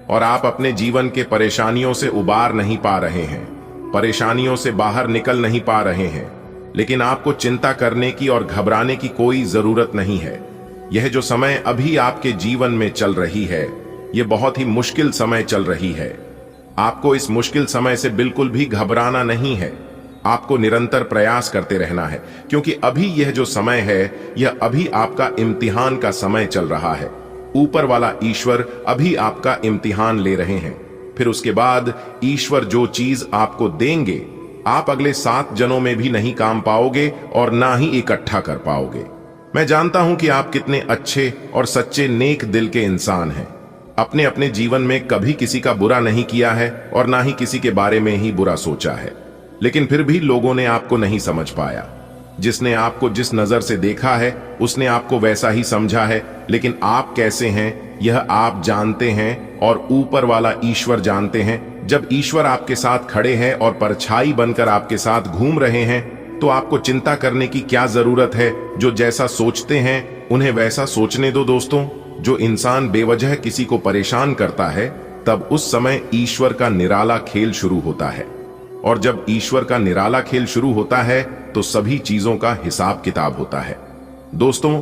और आप अपने जीवन के परेशानियों से उबार नहीं पा रहे हैं, परेशानियों से बाहर निकल नहीं पा रहे हैं। लेकिन आपको चिंता करने की और घबराने की कोई जरूरत नहीं है। यह जो समय अभी आपके जीवन में चल रही है, यह बहुत ही मुश्किल समय चल रही है। आपको इस मुश्किल समय से बिल्कुल भी घबराना नहीं है। आपको निरंतर प्रयास करते रहना है, क्योंकि अभी यह जो समय है, यह अभी आपका इम्तिहान का समय चल रहा है। ऊपर वाला ईश्वर अभी आपका इम्तिहान ले रहे हैं। फिर उसके बाद ईश्वर जो चीज आपको देंगे, आप अगले 7 जन्मों में भी नहीं काम पाओगे और ना ही इकट्ठा कर पाओगे। मैं जानता हूं कि आप कितने अच्छे और सच्चे नेक दिल के इंसान हैं। अपने अपने जीवन में कभी किसी का बुरा नहीं किया है और ना ही किसी के बारे में ही बुरा सोचा है। लेकिन फिर भी लोगों ने आपको नहीं समझ पाया। जिसने आपको जिस नजर से देखा है, उसने आपको वैसा ही समझा है। लेकिन आप कैसे हैं, यह आप जानते हैं और ऊपर वाला ईश्वर जानते हैं। जब ईश्वर आपके साथ खड़े हैं और परछाई बनकर आपके साथ घूम रहे हैं, तो आपको चिंता करने की क्या जरूरत है। जो जैसा सोचते हैं उन्हें वैसा सोचने दो दोस्तों। जो इंसान बेवजह किसी को परेशान करता है, तब उस समय ईश्वर का निराला खेल शुरू होता है। और जब ईश्वर का निराला खेल शुरू होता है, तो सभी चीजों का हिसाब किताब होता है। दोस्तों,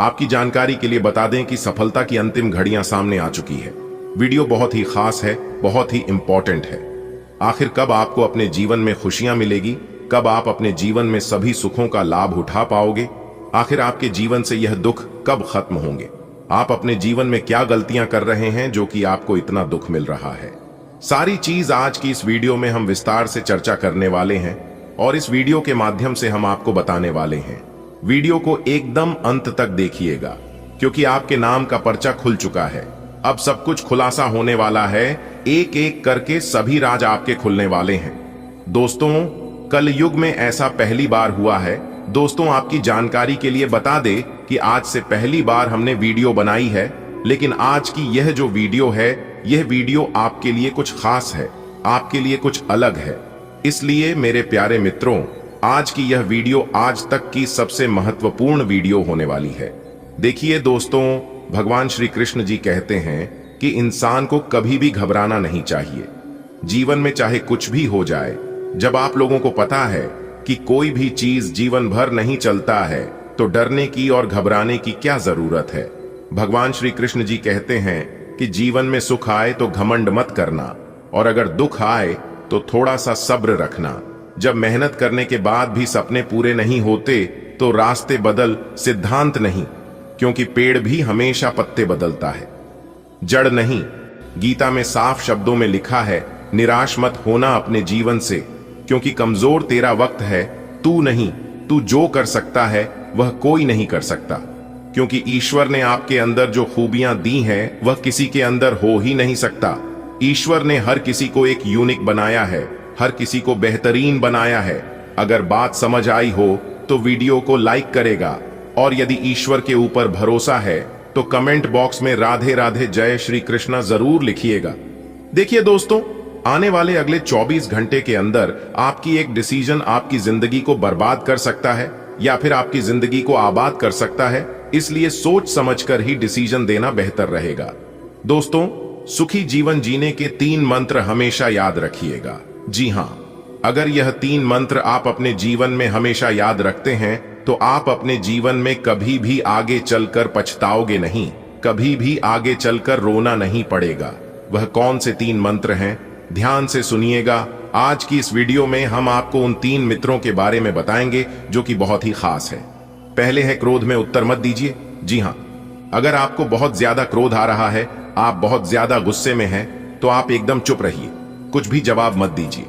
आपकी जानकारी के लिए बता दें कि सफलता की अंतिम घड़ियां सामने आ चुकी है। वीडियो बहुत ही खास है, बहुत ही इंपॉर्टेंट है। आखिर कब आपको अपने जीवन में खुशियां मिलेगी, कब आप अपने जीवन में सभी सुखों का लाभ उठा पाओगे, आखिर आपके जीवन से यह दुख कब खत्म होंगे, आप अपने जीवन में क्या गलतियां कर रहे हैं जो कि आपको इतना दुख मिल रहा है, सारी चीज आज की इस वीडियो में हम विस्तार से चर्चा करने वाले हैं। और इस वीडियो के माध्यम से हम आपको बताने वाले हैं। वीडियो को एकदम अंत तक देखिएगा, क्योंकि आपके नाम का पर्चा खुल चुका है। अब सब कुछ खुलासा होने वाला है। एक एक करके सभी राज आपके खुलने वाले हैं। दोस्तों, कल युग में ऐसा पहली बार हुआ है। दोस्तों, आपकी जानकारी के लिए बता दे कि आज से पहली बार हमने वीडियो बनाई है। लेकिन आज की यह जो वीडियो है, यह वीडियो आपके लिए कुछ खास है, आपके लिए कुछ अलग है। इसलिए मेरे प्यारे मित्रों, आज की यह वीडियो आज तक की सबसे महत्वपूर्ण वीडियो होने वाली है। देखिए दोस्तों, भगवान श्री कृष्ण जी कहते हैं कि इंसान को कभी भी घबराना नहीं चाहिए। जीवन में चाहे कुछ भी हो जाए, जब आप लोगों को पता है कि कोई भी चीज जीवन भर नहीं चलता है, तो डरने की और घबराने की क्या जरूरत है। भगवान श्री कृष्ण जी कहते हैं कि जीवन में सुख आए तो घमंड मत करना, और अगर दुख आए तो थोड़ा सा सब्र रखना। जब मेहनत करने के बाद भी सपने पूरे नहीं होते, तो रास्ते बदल, सिद्धांत नहीं, क्योंकि पेड़ भी हमेशा पत्ते बदलता है, जड़ नहीं। गीता में साफ शब्दों में लिखा है, निराश मत होना अपने जीवन से, क्योंकि कमजोर तेरा वक्त है, तू नहीं। तू जो कर सकता है वह कोई नहीं कर सकता, क्योंकि ईश्वर ने आपके अंदर जो खूबियां दी हैं, वह किसी के अंदर हो ही नहीं सकता। ईश्वर ने हर किसी को एक यूनिक बनाया है, हर किसी को बेहतरीन बनाया है। अगर बात समझ आई हो तो वीडियो को लाइक करेगा, और यदि ईश्वर के ऊपर भरोसा है तो कमेंट बॉक्स में राधे राधे जय श्री कृष्णा जरूर लिखिएगा। देखिए दोस्तों, आने वाले अगले 24 घंटे के अंदर आपकी एक डिसीजन आपकी जिंदगी को बर्बाद कर सकता है या फिर आपकी जिंदगी को आबाद कर सकता है। इसलिए सोच समझकर ही डिसीजन देना बेहतर रहेगा। दोस्तों, सुखी जीवन जीने के 3 मंत्र हमेशा याद रखिएगा। जी हां, अगर यह 3 मंत्र आप अपने जीवन में हमेशा याद रखते हैं, तो आप अपने जीवन में कभी भी आगे चलकर पछताओगे नहीं, कभी भी आगे चलकर रोना नहीं पड़ेगा। वह कौन से 3 मंत्र हैं, ध्यान से सुनिएगा। आज की इस वीडियो में हम आपको उन 3 मित्रों के बारे में बताएंगे जो कि बहुत ही खास है। पहले है, क्रोध में उत्तर मत दीजिए। जी हां, अगर आपको बहुत ज्यादा क्रोध आ रहा है, आप बहुत ज्यादा गुस्से में हैं, तो आप एकदम चुप रहिए, कुछ भी जवाब मत दीजिए।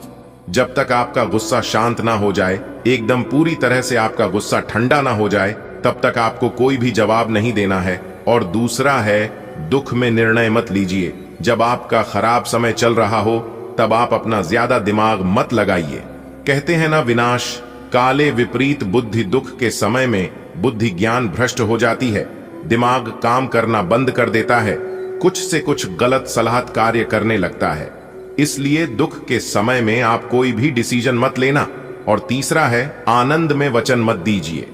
जब तक आपका गुस्सा शांत ना हो जाए, एकदम पूरी तरह से आपका गुस्सा ठंडा ना हो जाए, तब तक आपको कोई भी जवाब नहीं देना है। और दूसरा है, दुख में निर्णय मत लीजिए। जब आपका खराब समय चल रहा हो, तब आप अपना ज्यादा दिमाग मत लगाइए। कहते हैं ना, विनाश काले विपरीत बुद्धि। दुख के समय में बुद्धि ज्ञान भ्रष्ट हो जाती है, दिमाग काम करना बंद कर देता है, कुछ से कुछ गलत सलाह कार्य करने लगता है। इसलिए दुख के समय में आप कोई भी डिसीजन मत लेना। और तीसरा है, आनंद में वचन मत दीजिए।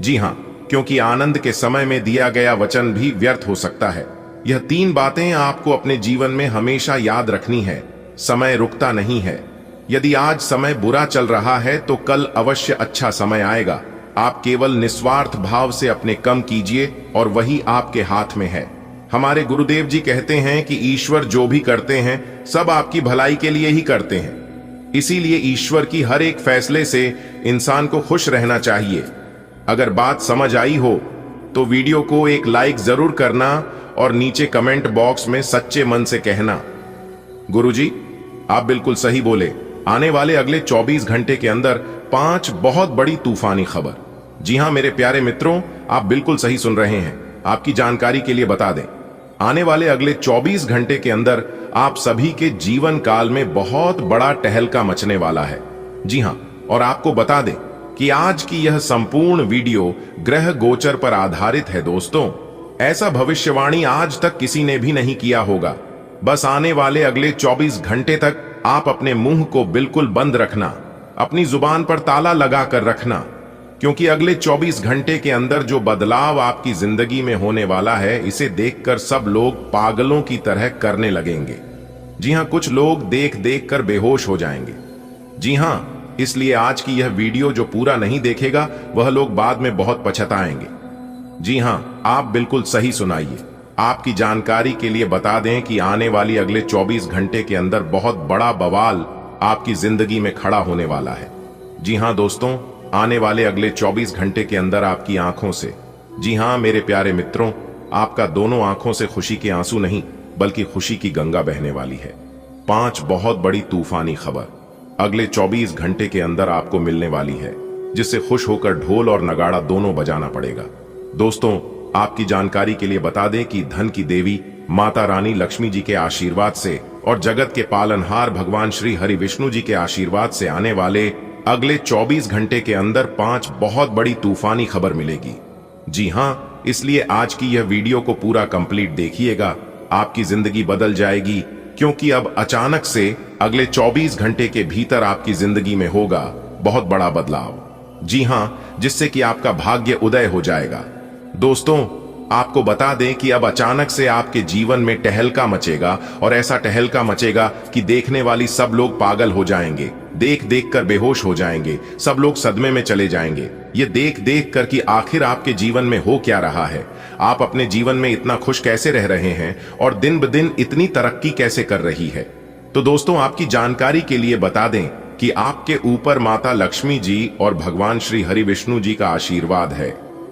जी हां, क्योंकि आनंद के समय में दिया गया वचन भी व्यर्थ हो सकता है। यह 3 बातें आपको अपने जीवन में हमेशा याद रखनी है। समय रुकता नहीं है। यदि आज समय बुरा चल रहा है तो कल अवश्य अच्छा समय आएगा। आप केवल निस्वार्थ भाव से अपने काम कीजिए और वही आपके हाथ में है। हमारे गुरुदेव जी कहते हैं कि ईश्वर जो भी करते हैं सब आपकी भलाई के लिए ही करते हैं। इसीलिए ईश्वर की हर एक फैसले से इंसान को खुश रहना चाहिए। अगर बात समझ आई हो तो वीडियो को एक लाइक जरूर करना और नीचे कमेंट बॉक्स में सच्चे मन से कहना, गुरुजी आप बिल्कुल सही बोले। आने वाले अगले 24 घंटे के अंदर 5 बहुत बड़ी तूफानी खबर। जी हां मेरे प्यारे मित्रों, आप बिल्कुल सही सुन रहे हैं। आपकी जानकारी के लिए बता दें, आने वाले अगले 24 घंटे के अंदर आप सभी के जीवन काल में बहुत बड़ा टहलका मचने वाला है। जी हां, और आपको बता दें कि आज की यह संपूर्ण वीडियो ग्रह गोचर पर आधारित है। दोस्तों, ऐसा भविष्यवाणी आज तक किसी ने भी नहीं किया होगा। बस आने वाले अगले 24 घंटे तक आप अपने मुंह को बिल्कुल बंद रखना, अपनी जुबान पर ताला लगा कर रखना, क्योंकि अगले 24 घंटे के अंदर जो बदलाव आपकी जिंदगी में होने वाला है, इसे देखकर सब लोग पागलों की तरह करने लगेंगे। जी हां, कुछ लोग देख देख कर बेहोश हो जाएंगे। जी हां, इसलिए आज की यह वीडियो जो पूरा नहीं देखेगा वह लोग बाद में बहुत पछताएंगे। जी हां, आप बिल्कुल सही सुनाइए। आपकी जानकारी के लिए बता दें कि आने वाली अगले 24 घंटे के अंदर बहुत बड़ा बवाल आपकी जिंदगी में खड़ा होने वाला है। जी हां दोस्तों, आने वाले अगले 24 घंटे के अंदर आपकी आंखों से, जी हां मेरे प्यारे मित्रों, आपका दोनों आंखों से खुशी के आंसू नहीं बल्कि खुशी की गंगा बहने वाली है। 5 बहुत बड़ी तूफानी खबर अगले 24 घंटे के अंदर आपको मिलने वाली है, जिससे खुश होकर ढोल और नगाड़ा दोनों बजाना पड़ेगा। दोस्तों, आपकी जानकारी के लिए बता दें कि धन की देवी माता रानी लक्ष्मी जी के आशीर्वाद से और जगत के पालनहार भगवान श्री हरि विष्णु जी के आशीर्वाद से आने वाले अगले 24 घंटे के अंदर 5 बहुत बड़ी तूफानी खबर मिलेगी। जी हां, इसलिए आज की यह वीडियो को पूरा कंप्लीट देखिएगा। आपकी जिंदगी बदल जाएगी, क्योंकि अब अचानक से अगले 24 घंटे के भीतर आपकी जिंदगी में होगा बहुत बड़ा बदलाव। जी हां, जिससे कि आपका भाग्य उदय हो जाएगा। दोस्तों, आपको बता दें कि अब अचानक से आपके जीवन में टहलका मचेगा, और ऐसा टहलका मचेगा कि देखने वाली सब लोग पागल हो जाएंगे, देख देख कर बेहोश हो जाएंगे, सब लोग सदमे में चले जाएंगे, ये देख देख कर कि आखिर आपके जीवन में हो क्या रहा है, आप अपने जीवन में इतना खुश कैसे रह रहे हैं और दिन ब दिन इतनी तरक्की कैसे कर रही है। तो दोस्तों, आपकी जानकारी के लिए बता दें कि आपके ऊपर माता लक्ष्मी जी और भगवान श्री हरि विष्णु जी का आशीर्वाद है।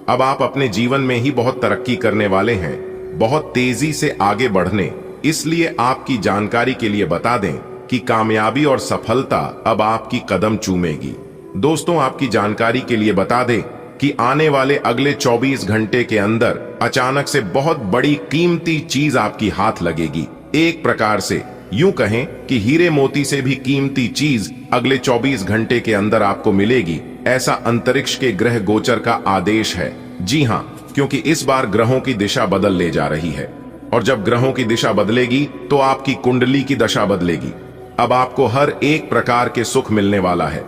अब आप अपने जीवन में ही बहुत तरक्की करने वाले हैं, बहुत तेजी से आगे बढ़ने। इसलिए आपकी जानकारी के लिए बता दें कि कामयाबी और सफलता अब आपकी कदम चूमेगी। दोस्तों, आपकी जानकारी के लिए बता दें कि आने वाले अगले 24 घंटे के अंदर अचानक से बहुत बड़ी कीमती चीज आपकी हाथ लगेगी। एक प्रकार से यूं कहें कि हीरे मोती से भी कीमती चीज अगले 24 घंटे के अंदर आपको मिलेगी, ऐसा अंतरिक्ष के ग्रह गोचर का आदेश है। जी हां, क्योंकि इस बार ग्रहों की दिशा बदल ले जा रही है, और जब ग्रहों की दिशा बदलेगी तो आपकी कुंडली की दशा बदलेगी। अब आपको हर एक प्रकार के सुख मिलने वाला है।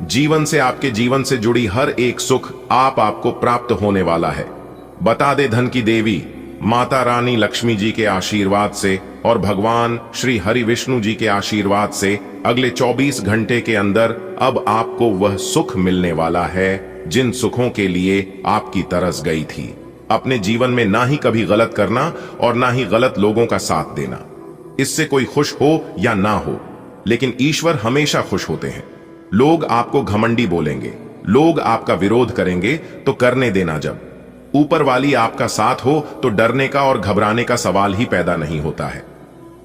जीवन से, आपके जीवन से जुड़ी हर एक सुख आपको प्राप्त होने वाला है। बता दे धन की देवी माता रानी लक्ष्मी जी के आशीर्वाद से और भगवान श्री हरि विष्णु जी के आशीर्वाद से अगले 24 घंटे के अंदर अब आपको वह सुख मिलने वाला है जिन सुखों के लिए आपकी तरस गई थी। अपने जीवन में ना ही कभी गलत करना और ना ही गलत लोगों का साथ देना। इससे कोई खुश हो या ना हो, लेकिन ईश्वर हमेशा खुश होते हैं। लोग आपको घमंडी बोलेंगे, लोग आपका विरोध करेंगे, तो करने देना। जब ऊपर वाली आपका साथ हो तो डरने का और घबराने का सवाल ही पैदा नहीं होता है।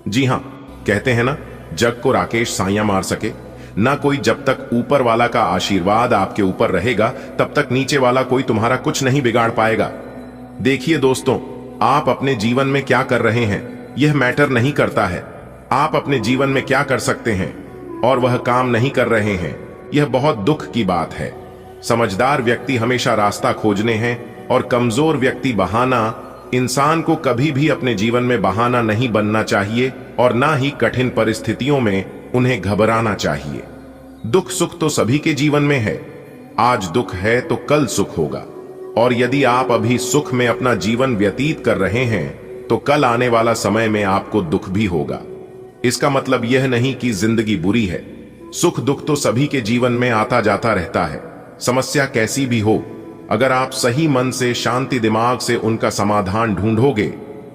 जी हां, कहते हैं ना, जग को राकेश साइयां मार सके ना कोई। जब तक ऊपर वाला का आशीर्वाद आपके ऊपर रहेगा तब तक नीचे वाला कोई तुम्हारा कुछ नहीं बिगाड़ पाएगा। देखिए दोस्तों, आप अपने जीवन में क्या कर रहे हैं यह मैटर नहीं करता है। आप अपने जीवन में क्या कर सकते हैं और वह काम नहीं कर रहे हैं, यह बहुत दुख की बात है। समझदार व्यक्ति हमेशा रास्ता खोजने हैं और कमजोर व्यक्ति बहाना। इंसान को कभी भी अपने जीवन में बहाना नहीं बनना चाहिए और ना ही कठिन परिस्थितियों में उन्हें घबराना चाहिए। दुख सुख तो सभी के जीवन में है। आज दुख है तो कल सुख होगा, और यदि आप अभी सुख में अपना जीवन व्यतीत कर रहे हैं तो कल आने वाला समय में आपको दुख भी होगा। इसका मतलब यह नहीं कि जिंदगी बुरी है। सुख दुख तो सभी के जीवन में आता जाता रहता है। समस्या कैसी भी हो, अगर आप सही मन से, शांति दिमाग से उनका समाधान ढूंढोगे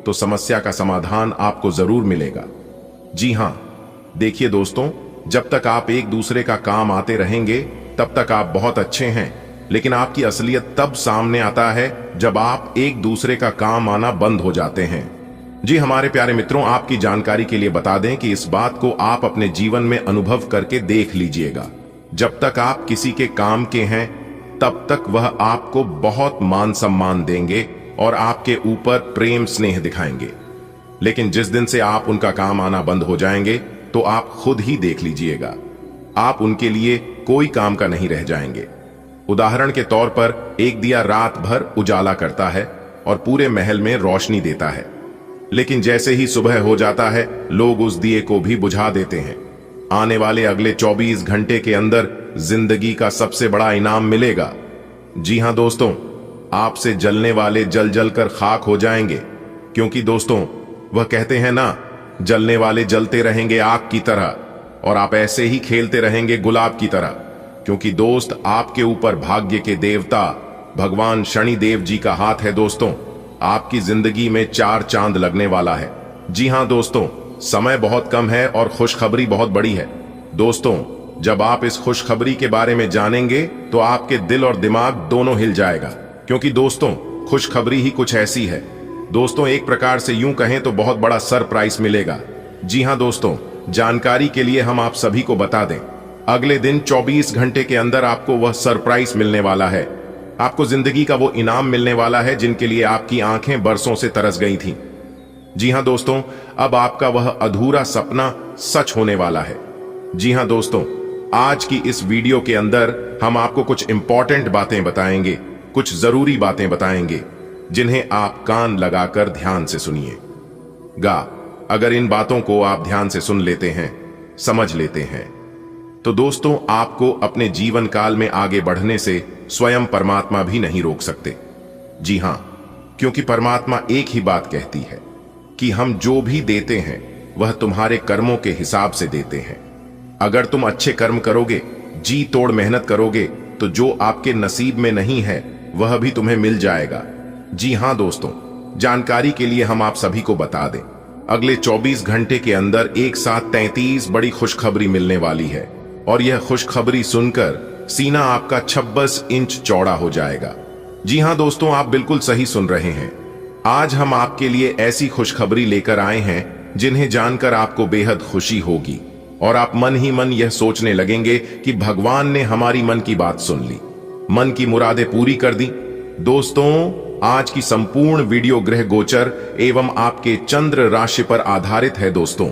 तो समस्या का समाधान आपको जरूर मिलेगा। जी हां, देखिए दोस्तों, जब तक आप एक दूसरे का काम आते रहेंगे तब तक आप बहुत अच्छे हैं, लेकिन आपकी असलियत तब सामने आता है जब आप एक दूसरे का काम आना बंद हो जाते हैं। जी हमारे प्यारे मित्रों, आपकी जानकारी के लिए बता दें कि इस बात को आप अपने जीवन में अनुभव करके देख लीजिएगा। जब तक आप किसी के काम के हैं तब तक वह आपको बहुत मान सम्मान देंगे और आपके ऊपर प्रेम स्नेह दिखाएंगे, लेकिन जिस दिन से आप उनका काम आना बंद हो जाएंगे तो आप खुद ही देख लीजिएगा, आप उनके लिए कोई काम का नहीं रह जाएंगे। उदाहरण के तौर पर एक दिया रात भर उजाला करता है और पूरे महल में रोशनी देता है, लेकिन जैसे ही सुबह हो जाता है लोग उस दिए को भी बुझा देते हैं। आने वाले अगले 24 घंटे के अंदर जिंदगी का सबसे बड़ा इनाम मिलेगा। जी हां दोस्तों, आपसे जलने वाले जल जल कर खाक हो जाएंगे, क्योंकि दोस्तों वह कहते हैं ना, जलने वाले जलते रहेंगे आग की तरह और आप ऐसे ही खेलते रहेंगे गुलाब की तरह, क्योंकि दोस्त आपके ऊपर भाग्य के देवता भगवान शनिदेव जी का हाथ है। दोस्तों, आपकी जिंदगी में 4 चांद लगने वाला है। जी हां दोस्तों, समय बहुत कम है और खुशखबरी बहुत बड़ी है। दोस्तों, जब आप इस खुशखबरी के बारे में जानेंगे तो आपके दिल और दिमाग दोनों हिल जाएगा, क्योंकि दोस्तों खुशखबरी ही कुछ ऐसी है। दोस्तों, एक प्रकार से यूं कहें तो बहुत बड़ा सरप्राइज मिलेगा। जी हां दोस्तों, जानकारी के लिए हम आप सभी को बता दें, अगले दिन 24 घंटे के अंदर आपको वह सरप्राइज मिलने वाला है। आपको जिंदगी का वो इनाम मिलने वाला है जिनके लिए आपकी आंखें बरसों से तरस गई थीं। जी हां दोस्तों, अब आपका वह अधूरा सपना सच होने वाला है। जी हां दोस्तों, आज की इस वीडियो के अंदर हम आपको कुछ इंपॉर्टेंट बातें बताएंगे, कुछ जरूरी बातें बताएंगे, जिन्हें आप कान लगाकर ध्यान से सुनिएगा। अगर इन बातों को आप ध्यान से सुन लेते हैं, समझ लेते हैं, तो दोस्तों आपको अपने जीवन काल में आगे बढ़ने से स्वयं परमात्मा भी नहीं रोक सकते। जी हां, क्योंकि परमात्मा एक ही बात कहती है कि हम जो भी देते हैं वह तुम्हारे कर्मों के हिसाब से देते हैं। अगर तुम अच्छे कर्म करोगे, जी तोड़ मेहनत करोगे, तो जो आपके नसीब में नहीं है वह भी तुम्हें मिल जाएगा। जी हां दोस्तों, जानकारी के लिए हम आप सभी को बता दें, अगले 24 घंटे के अंदर एक साथ 33 बड़ी खुशखबरी मिलने वाली है और यह खुशखबरी सुनकर सीना आपका 26 इंच चौड़ा हो जाएगा। जी हां दोस्तों, आप बिल्कुल सही सुन रहे हैं। आज हम आपके लिए ऐसी खुशखबरी लेकर आए हैं जिन्हें जानकर आपको बेहद खुशी होगी और आप मन ही मन यह सोचने लगेंगे कि भगवान ने हमारी मन की बात सुन ली, मन की मुरादें पूरी कर दी। दोस्तों, आज की संपूर्ण वीडियो ग्रह गोचर एवं आपके चंद्र राशि पर आधारित है। दोस्तों,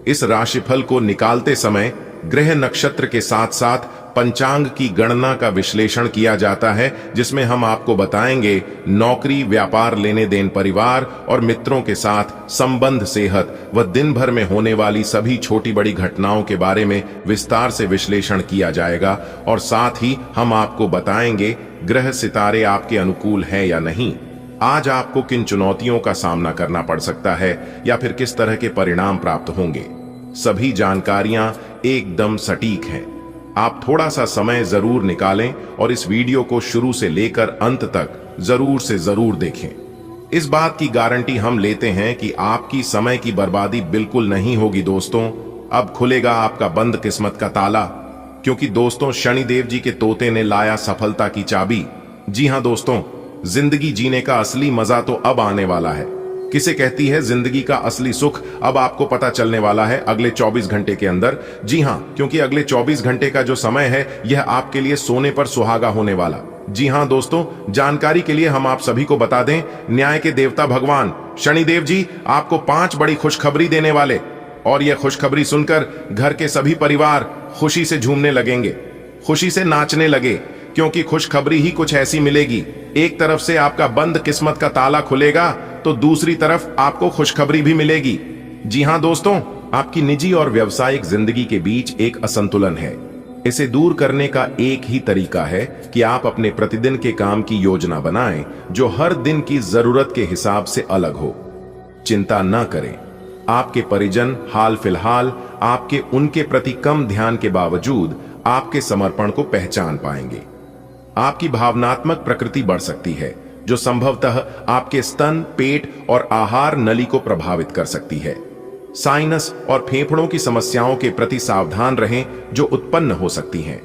इस राशिफल को निकालते समय ग्रह नक्षत्र के साथ साथ पंचांग की गणना का विश्लेषण किया जाता है, जिसमें हम आपको बताएंगे नौकरी, व्यापार, लेने देन, परिवार और मित्रों के साथ संबंध, सेहत व दिन भर में होने वाली सभी छोटी बड़ी घटनाओं के बारे में विस्तार से विश्लेषण किया जाएगा और साथ ही हम आपको बताएंगे ग्रह सितारे आपके अनुकूल है या नहीं, आज आपको किन चुनौतियों का सामना करना पड़ सकता है या फिर किस तरह के परिणाम प्राप्त होंगे। सभी जानकारियां एकदम सटीक हैं। आप थोड़ा सा समय जरूर निकालें और इस वीडियो को शुरू से लेकर अंत तक जरूर से जरूर देखें। इस बात की गारंटी हम लेते हैं कि आपकी समय की बर्बादी बिल्कुल नहीं होगी। दोस्तों, अब खुलेगा आपका बंद किस्मत का ताला, क्योंकि दोस्तों शनिदेव जी के तोते ने लाया सफलता की चाबी। जी हां दोस्तों, जिंदगी जीने का असली मजा तो अब आने वाला है। किसे कहती है जिंदगी का असली सुख, अब आपको पता चलने वाला है अगले 24 घंटे के अंदर। जी हां, क्योंकि अगले 24 घंटे का जो समय है यह आपके लिए सोने पर सुहागा होने वाला। जी हां दोस्तों, जानकारी के लिए हम आप सभी को बता दें, न्याय के देवता भगवान शनिदेव जी आपको 5 बड़ी खुशखबरी देने वाले, और यह खुशखबरी सुनकर घर के सभी परिवार खुशी से झूमने लगेंगे, खुशी से नाचने लगे, क्योंकि खुशखबरी ही कुछ ऐसी मिलेगी। एक तरफ से आपका बंद किस्मत का ताला खुलेगा तो दूसरी तरफ आपको खुशखबरी भी मिलेगी। जी हां दोस्तों, आपकी निजी और व्यावसायिक जिंदगी के बीच एक असंतुलन है। इसे दूर करने का एक ही तरीका है कि आप अपने प्रतिदिन के काम की योजना बनाएं जो हर दिन की जरूरत के हिसाब से अलग हो। चिंता न करें। आपके परिजन हाल फिलहाल आपके उनके प्रति कम ध्यान के बावजूद आपके समर्पण को पहचान पाएंगे। आपकी भावनात्मक प्रकृति बढ़ सकती है, जो संभवतः आपके स्तन, पेट और आहार नली को प्रभावित कर सकती है। साइनस और फेफड़ों की समस्याओं के प्रति सावधान रहें, जो उत्पन्न हो सकती हैं।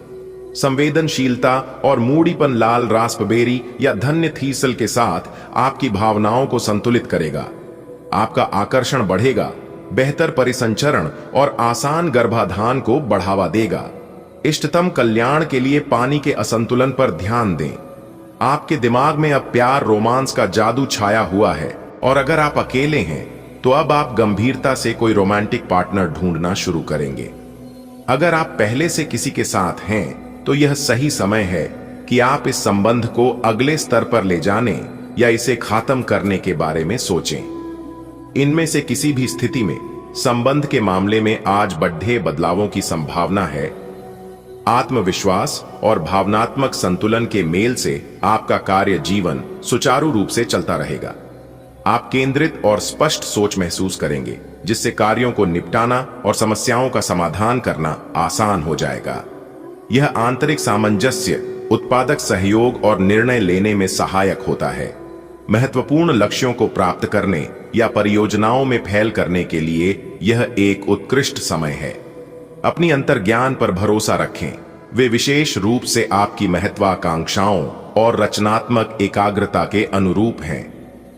संवेदनशीलता और मूडीपन लाल रास्पबेरी या धन्य थीसल के साथ आपकी भावनाओं को संतुलित करेगा। आपका आकर्षण बढ़ेगा, बेहतर परिसंचरण और आसान गर्भाधान को बढ़ावा देगा। इष्टतम कल्याण के लिए पानी के असंतुलन पर ध्यान दें। आपके दिमाग में अब प्यार रोमांस का जादू छाया हुआ है, और अगर आप अकेले हैं तो अब आप गंभीरता से कोई रोमांटिक पार्टनर ढूंढना शुरू करेंगे। अगर आप पहले से किसी के साथ हैं तो यह सही समय है कि आप इस संबंध को अगले स्तर पर ले जाने या इसे खत्म करने के बारे में सोचें। इनमें से किसी भी स्थिति में संबंध के मामले में आज बड़े बदलावों की संभावना है। आत्मविश्वास और भावनात्मक संतुलन के मेल से आपका कार्य जीवन सुचारू रूप से चलता रहेगा। आप केंद्रित और स्पष्ट सोच महसूस करेंगे, जिससे कार्यों को निपटाना और समस्याओं का समाधान करना आसान हो जाएगा। यह आंतरिक सामंजस्य, उत्पादक सहयोग और निर्णय लेने में सहायक होता है। महत्वपूर्ण लक्ष्यों को प्राप्त करने या परियोजनाओं में फैल करने के लिए यह एक उत्कृष्ट समय है। अपनी अंतर्ज्ञान पर भरोसा रखें, वे विशेष रूप से आपकी महत्वाकांक्षाओं और रचनात्मक एकाग्रता के अनुरूप हैं।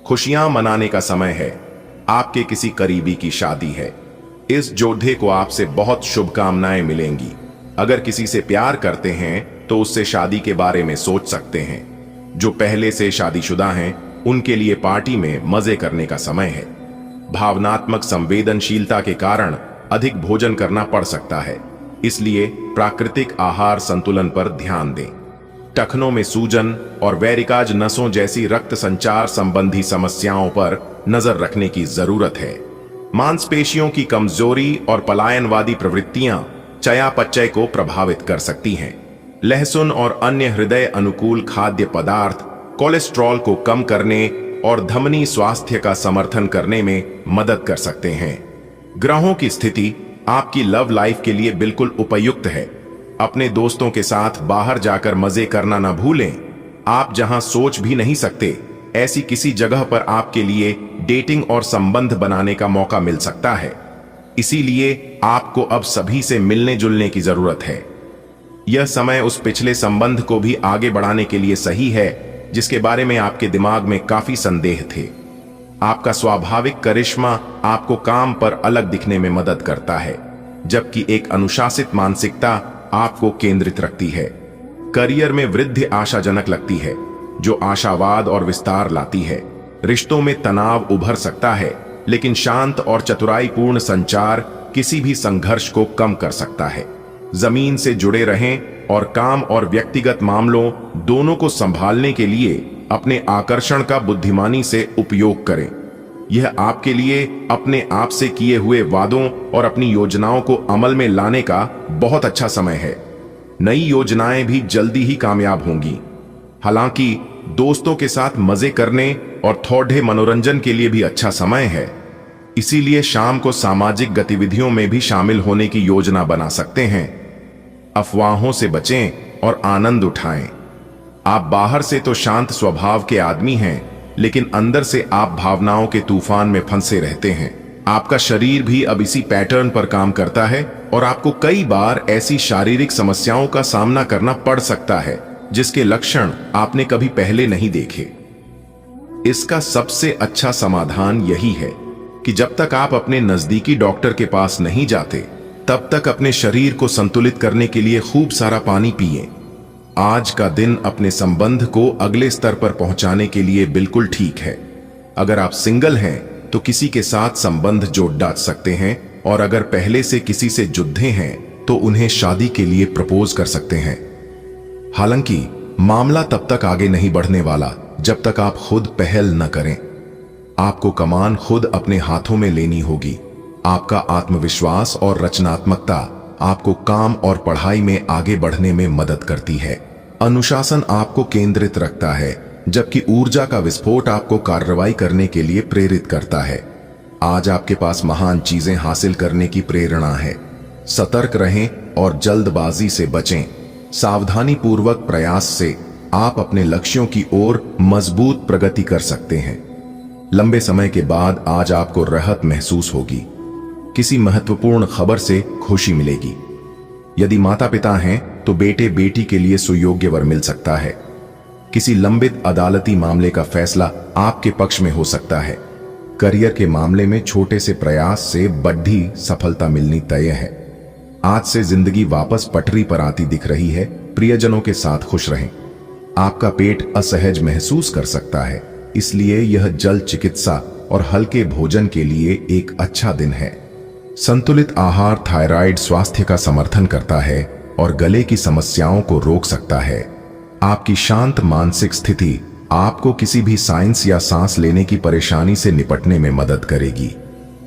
खुशियां मनाने का समय है। आपके किसी करीबी की शादी है। इस जोधे को आपसे बहुत शुभकामनाएं मिलेंगी। अगर किसी से प्यार करते हैं तो उससे शादी के बारे में सोच सकते हैं। जो पहले से शादीशुदा हैं उनके लिए पार्टी में मजे करने का समय है। भावनात्मक संवेदनशीलता के कारण अधिक भोजन करना पड़ सकता है, इसलिए प्राकृतिक आहार संतुलन पर ध्यान दें। टखनों में सूजन और वेरिकाज नसों जैसी रक्त संचार संबंधी समस्याओं पर नजर रखने की जरूरत है। मांसपेशियों की कमजोरी और पलायनवादी प्रवृत्तियां चयापचय को प्रभावित कर सकती हैं। लहसुन और अन्य हृदय अनुकूल खाद्य पदार्थ कोलेस्ट्रॉल को कम करने और धमनी स्वास्थ्य का समर्थन करने में मदद कर सकते हैं। ग्रहों की स्थिति आपकी लव लाइफ के लिए बिल्कुल उपयुक्त है। अपने दोस्तों के साथ बाहर जाकर मजे करना न भूलें। आप जहां सोच भी नहीं सकते, ऐसी किसी जगह पर आपके लिए डेटिंग और संबंध बनाने का मौका मिल सकता है। इसीलिए आपको अब सभी से मिलने जुलने की जरूरत है। यह समय उस पिछले संबंध को भी आगे बढ़ाने के लिए सही है जिसके बारे में आपके दिमाग में काफी संदेह थे। आपका स्वाभाविक करिश्मा आपको काम पर अलग दिखने में मदद करता है, जबकि एक अनुशासित मानसिकता आपको केंद्रित रखती है। करियर में वृद्धि आशाजनक लगती है, जो आशावाद और विस्तार लाती है। रिश्तों में तनाव उभर सकता है, लेकिन शांत और चतुराईपूर्ण संचार किसी भी संघर्ष को कम कर सकता है। जमीन से जुड़े रहें और काम और व्यक्तिगत मामलों दोनों को संभालने के लिए अपने आकर्षण का बुद्धिमानी से उपयोग करें। यह आपके लिए अपने आप से किए हुए वादों और अपनी योजनाओं को अमल में लाने का बहुत अच्छा समय है। नई योजनाएं भी जल्दी ही कामयाब होंगी। हालांकि दोस्तों के साथ मजे करने और थोड़े मनोरंजन के लिए भी अच्छा समय है। इसीलिए शाम को सामाजिक गतिविधियों में भी शामिल होने की योजना बना सकते हैं। अफवाहों से बचें और आनंद उठाएं। आप बाहर से तो शांत स्वभाव के आदमी हैं, लेकिन अंदर से आप भावनाओं के तूफान में फंसे रहते हैं। आपका शरीर भी अब इसी पैटर्न पर काम करता है और आपको कई बार ऐसी शारीरिक समस्याओं का सामना करना पड़ सकता है जिसके लक्षण आपने कभी पहले नहीं देखे। इसका सबसे अच्छा समाधान यही है कि जब तक आप अपने नजदीकी डॉक्टर के पास नहीं जाते, तब तक अपने शरीर को संतुलित करने के लिए खूब सारा पानी पिएं। आज का दिन अपने संबंध को अगले स्तर पर पहुंचाने के लिए बिल्कुल ठीक है। अगर आप सिंगल हैं तो किसी के साथ संबंध जोड़ डाल सकते हैं, और अगर पहले से किसी से जुद्धे हैं तो उन्हें शादी के लिए प्रपोज कर सकते हैं। हालांकि मामला तब तक आगे नहीं बढ़ने वाला जब तक आप खुद पहल न करें। आपको कमान खुद अपने हाथों में लेनी होगी। आपका आत्मविश्वास और रचनात्मकता आपको काम और पढ़ाई में आगे बढ़ने में मदद करती है। अनुशासन आपको केंद्रित रखता है, जबकि ऊर्जा का विस्फोट आपको कार्रवाई करने के लिए प्रेरित करता है। आज आपके पास महान चीजें हासिल करने की प्रेरणा है। सतर्क रहें और जल्दबाजी से बचें। सावधानी पूर्वक प्रयास से आप अपने लक्ष्यों की ओर मजबूत प्रगति कर सकते हैं। लंबे समय के बाद आज आपको राहत महसूस होगी। किसी महत्वपूर्ण खबर से खुशी मिलेगी। यदि माता पिता हैं तो बेटे बेटी के लिए सुयोग्य वर मिल सकता है। किसी लंबित अदालती मामले का फैसला आपके पक्ष में हो सकता है। करियर के मामले में छोटे से प्रयास से बड़ी सफलता मिलनी तय है। आज से जिंदगी वापस पटरी पर आती दिख रही है। प्रियजनों के साथ खुश रहें। आपका पेट असहज महसूस कर सकता है, इसलिए यह जल्द चिकित्सा और हल्के भोजन के लिए एक अच्छा दिन है। संतुलित आहार थायराइड स्वास्थ्य का समर्थन करता है और गले की समस्याओं को रोक सकता है। आपकी शांत मानसिक स्थिति आपको किसी भी साइंस या सांस लेने की परेशानी से निपटने में मदद करेगी।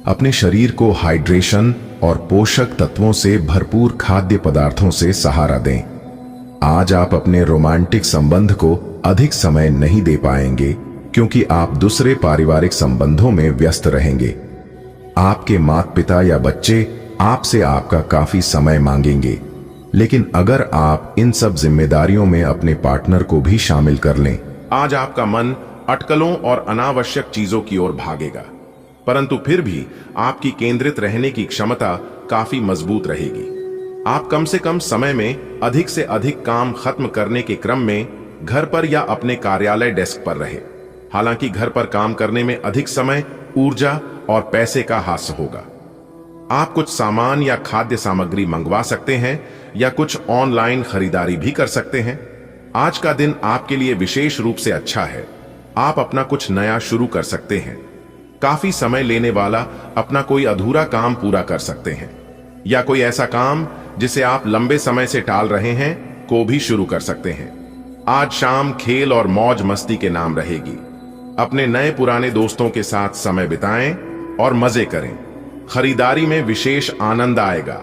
अपने शरीर को हाइड्रेशन और पोषक तत्वों से भरपूर खाद्य पदार्थों से सहारा दें। आज आप अपने रोमांटिक संबंध को अधिक समय नहीं दे पाएंगे क्योंकि आप दूसरे पारिवारिक संबंधों में व्यस्त रहेंगे। आपके माता पिता या बच्चे आपसे आपका काफी समय मांगेंगे, लेकिन अगर आप इन सब जिम्मेदारियों में अपने पार्टनर को भी शामिल कर लें, आज आपका मन अटकलों और अनावश्यक चीजों की ओर भागेगा, परंतु फिर भी आपकी केंद्रित रहने की क्षमता काफी मजबूत रहेगी। आप कम से कम समय में अधिक से अधिक काम खत्म करने के क्रम में घर पर या अपने कार्यालय डेस्क पर रहे। हालांकि घर पर काम करने में अधिक समय, ऊर्जा और पैसे का हास्य होगा। आप कुछ सामान या खाद्य सामग्री मंगवा सकते हैं या कुछ ऑनलाइन खरीदारी भी कर सकते हैं। आज का दिन आपके लिए विशेष रूप से अच्छा है। आप अपना कुछ नया शुरू कर सकते हैं। काफी समय लेने वाला अपना कोई अधूरा काम पूरा कर सकते हैं या कोई ऐसा काम जिसे आप लंबे समय से टाल रहे हैं को भी शुरू कर सकते हैं। आज शाम खेल और मौज मस्ती के नाम रहेगी। अपने नए पुराने दोस्तों के साथ समय बिताएं और मजे करें। खरीदारी में विशेष आनंद आएगा।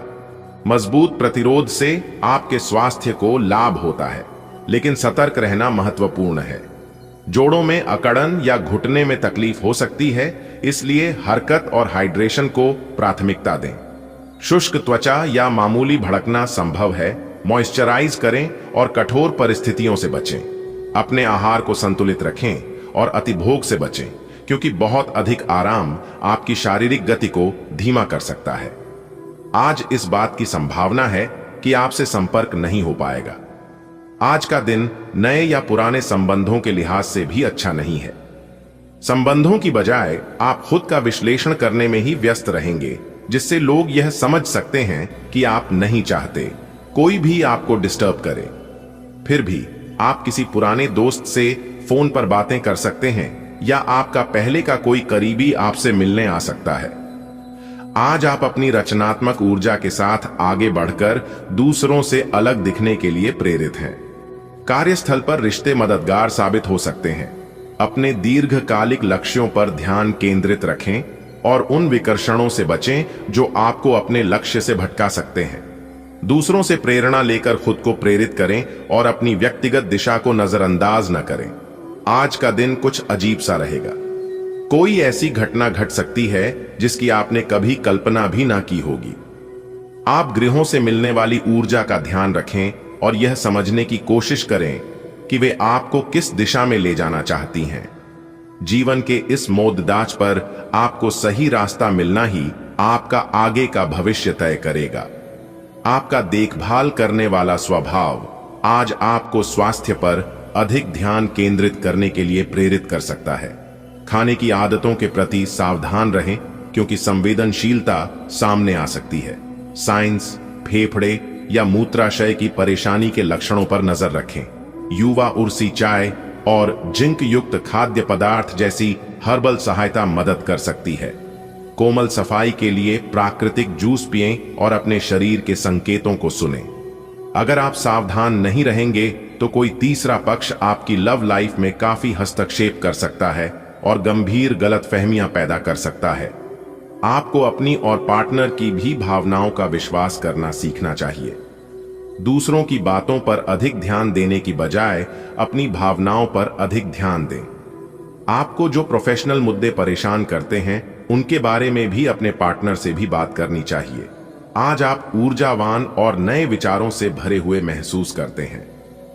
मजबूत प्रतिरोध से आपके स्वास्थ्य को लाभ होता है, लेकिन सतर्क रहना महत्वपूर्ण है। जोड़ों में अकड़न या घुटने में तकलीफ हो सकती है, इसलिए हरकत और हाइड्रेशन को प्राथमिकता दें। शुष्क त्वचा या मामूली भड़कना संभव है। मॉइस्चराइज करें और कठोर परिस्थितियों से बचें। अपने आहार को संतुलित रखें और अतिभोग से बचें, क्योंकि बहुत अधिक आराम आपकी शारीरिक गति को धीमा कर सकता है। आज इस बात की संभावना है कि आपसे संपर्क नहीं हो पाएगा। आज का दिन नए या पुराने संबंधों के लिहाज से भी अच्छा नहीं है। संबंधों की बजाय आप खुद का विश्लेषण करने में ही व्यस्त रहेंगे, जिससे लोग यह समझ सकते हैं कि आप नहीं चाहते कोई भी आपको डिस्टर्ब करे। फिर भी आप किसी पुराने दोस्त से फोन पर बातें कर सकते हैं या आपका पहले का कोई करीबी आपसे मिलने आ सकता है। आज आप अपनी रचनात्मक ऊर्जा के साथ आगे बढ़कर दूसरों से अलग दिखने के लिए प्रेरित हैं। कार्यस्थल पर रिश्ते मददगार साबित हो सकते हैं। अपने दीर्घकालिक लक्ष्यों पर ध्यान केंद्रित रखें और उन विकर्षणों से बचें जो आपको अपने लक्ष्य से भटका सकते हैं। दूसरों से प्रेरणा लेकर खुद को प्रेरित करें और अपनी व्यक्तिगत दिशा को नजरअंदाज न करें। आज का दिन कुछ अजीब सा रहेगा। कोई ऐसी घटना घट सकती है जिसकी आपने कभी कल्पना भी ना की होगी। आप ग्रहों से मिलने वाली ऊर्जा का ध्यान रखें और यह समझने की कोशिश करें कि वे आपको किस दिशा में ले जाना चाहती हैं। जीवन के इस मोददाच पर आपको सही रास्ता मिलना ही आपका आगे का भविष्य तय करेगा। आपका देखभाल करने वाला स्वभाव आज आपको स्वास्थ्य पर अधिक ध्यान केंद्रित करने के लिए प्रेरित कर सकता है। खाने की आदतों के प्रति सावधान रहें, क्योंकि संवेदनशीलता सामने आ सकती है। साइंस, फेफड़े या मूत्राशय की परेशानी के लक्षणों पर नजर रखें। युवा उर्सी चाय और जिंक युक्त खाद्य पदार्थ जैसी हर्बल सहायता मदद कर सकती है। कोमल सफाई के लिए प्राकृतिक जूस पिएं और अपने शरीर के संकेतों को सुनें। अगर आप सावधान नहीं रहेंगे तो कोई तीसरा पक्ष आपकी लव लाइफ में काफी हस्तक्षेप कर सकता है और गंभीर गलतफहमियां पैदा कर सकता है। आपको अपनी और पार्टनर की भी भावनाओं का विश्वास करना सीखना चाहिए। दूसरों की बातों पर अधिक ध्यान देने की बजाय अपनी भावनाओं पर अधिक ध्यान दें। आपको जो प्रोफेशनल मुद्दे परेशान करते हैं उनके बारे में भी अपने पार्टनर से भी बात करनी चाहिए। आज आप ऊर्जावान और नए विचारों से भरे हुए महसूस करते हैं।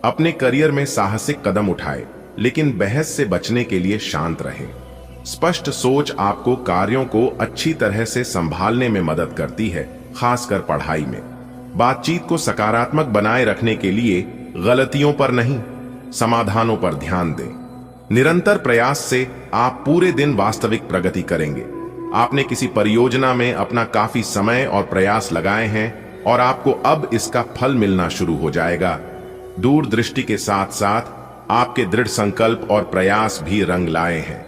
अपने करियर में साहसिक कदम उठाएं, लेकिन बहस से बचने के लिए शांत रहें। स्पष्ट सोच आपको कार्यों को अच्छी तरह से संभालने में मदद करती है, खासकर पढ़ाई में। बातचीत को सकारात्मक बनाए रखने के लिए गलतियों पर नहीं, समाधानों पर ध्यान दें। निरंतर प्रयास से आप पूरे दिन वास्तविक प्रगति करेंगे। आपने किसी परियोजना में अपना काफी समय और प्रयास लगाए हैं और आपको अब इसका फल मिलना शुरू हो जाएगा। दूरदृष्टि के साथ साथ आपके दृढ़ संकल्प और प्रयास भी रंग लाए हैं।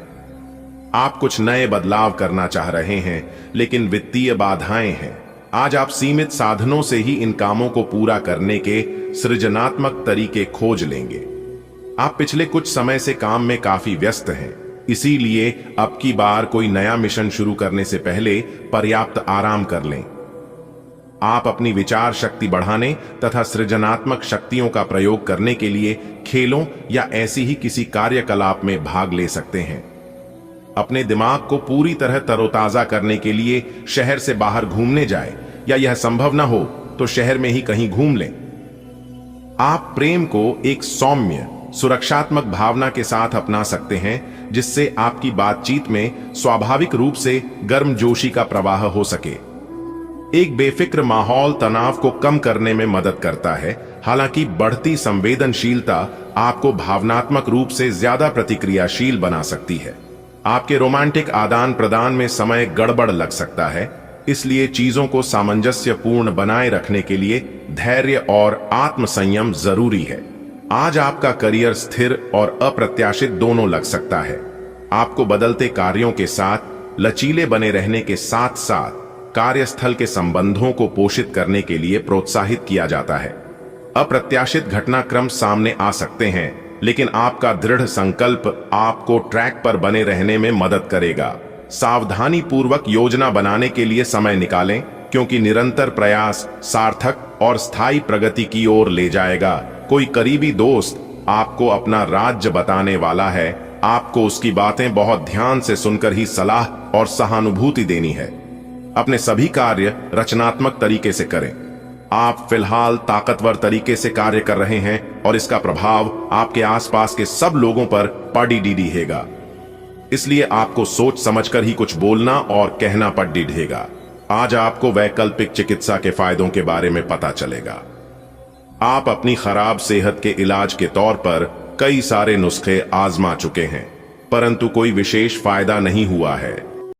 आप कुछ नए बदलाव करना चाह रहे हैं, लेकिन वित्तीय बाधाएं हैं। आज आप सीमित साधनों से ही इन कामों को पूरा करने के सृजनात्मक तरीके खोज लेंगे। आप पिछले कुछ समय से काम में काफी व्यस्त हैं, इसीलिए अब की बार कोई नया मिशन शुरू करने से पहले पर्याप्त आराम कर लें। आप अपनी विचार शक्ति बढ़ाने तथा सृजनात्मक शक्तियों का प्रयोग करने के लिए खेलों या ऐसी ही किसी कार्यकलाप में भाग ले सकते हैं। अपने दिमाग को पूरी तरह तरोताजा करने के लिए शहर से बाहर घूमने जाए, या यह संभव न हो तो शहर में ही कहीं घूम लें। आप प्रेम को एक सौम्य सुरक्षात्मक भावना के साथ अपना सकते हैं, जिससे आपकी बातचीत में स्वाभाविक रूप से गर्मजोशी का प्रवाह हो सके। एक बेफिक्र माहौल तनाव को कम करने में मदद करता है, हालांकि बढ़ती संवेदनशीलता आपको भावनात्मक रूप से ज्यादा प्रतिक्रियाशील बना सकती है। आपके रोमांटिक आदान प्रदान में समय गड़बड़ लग सकता है, इसलिए चीजों को सामंजस्यपूर्ण बनाए रखने के लिए धैर्य और आत्मसंयम जरूरी है। आज आपका करियर स्थिर और अप्रत्याशित दोनों लग सकता है। आपको बदलते कार्यों के साथ लचीले बने रहने के साथ साथ कार्यस्थल के संबंधों को पोषित करने के लिए प्रोत्साहित किया जाता है। अप्रत्याशित घटनाक्रम सामने आ सकते हैं, लेकिन आपका दृढ़ संकल्प आपको ट्रैक पर बने रहने में मदद करेगा। सावधानी पूर्वक योजना बनाने के लिए समय निकालें, क्योंकि निरंतर प्रयास सार्थक और स्थायी प्रगति की ओर ले जाएगा। कोई करीबी दोस्त आपको अपना राज्य बताने वाला है। आपको उसकी बातें बहुत ध्यान से सुनकर ही सलाह और सहानुभूति देनी है। अपने सभी कार्य रचनात्मक तरीके से करें। आप फिलहाल ताकतवर तरीके से कार्य कर रहे हैं और इसका प्रभाव आपके आसपास के सब लोगों पर पड़ेगा। इसलिए आपको सोच समझकर ही कुछ बोलना और कहना पड़ेगा। आज आपको वैकल्पिक चिकित्सा के फायदों के बारे में पता चलेगा। आप अपनी खराब सेहत के इलाज के तौर पर कई सारे नुस्खे आजमा चुके हैं, परंतु कोई विशेष फायदा नहीं हुआ है।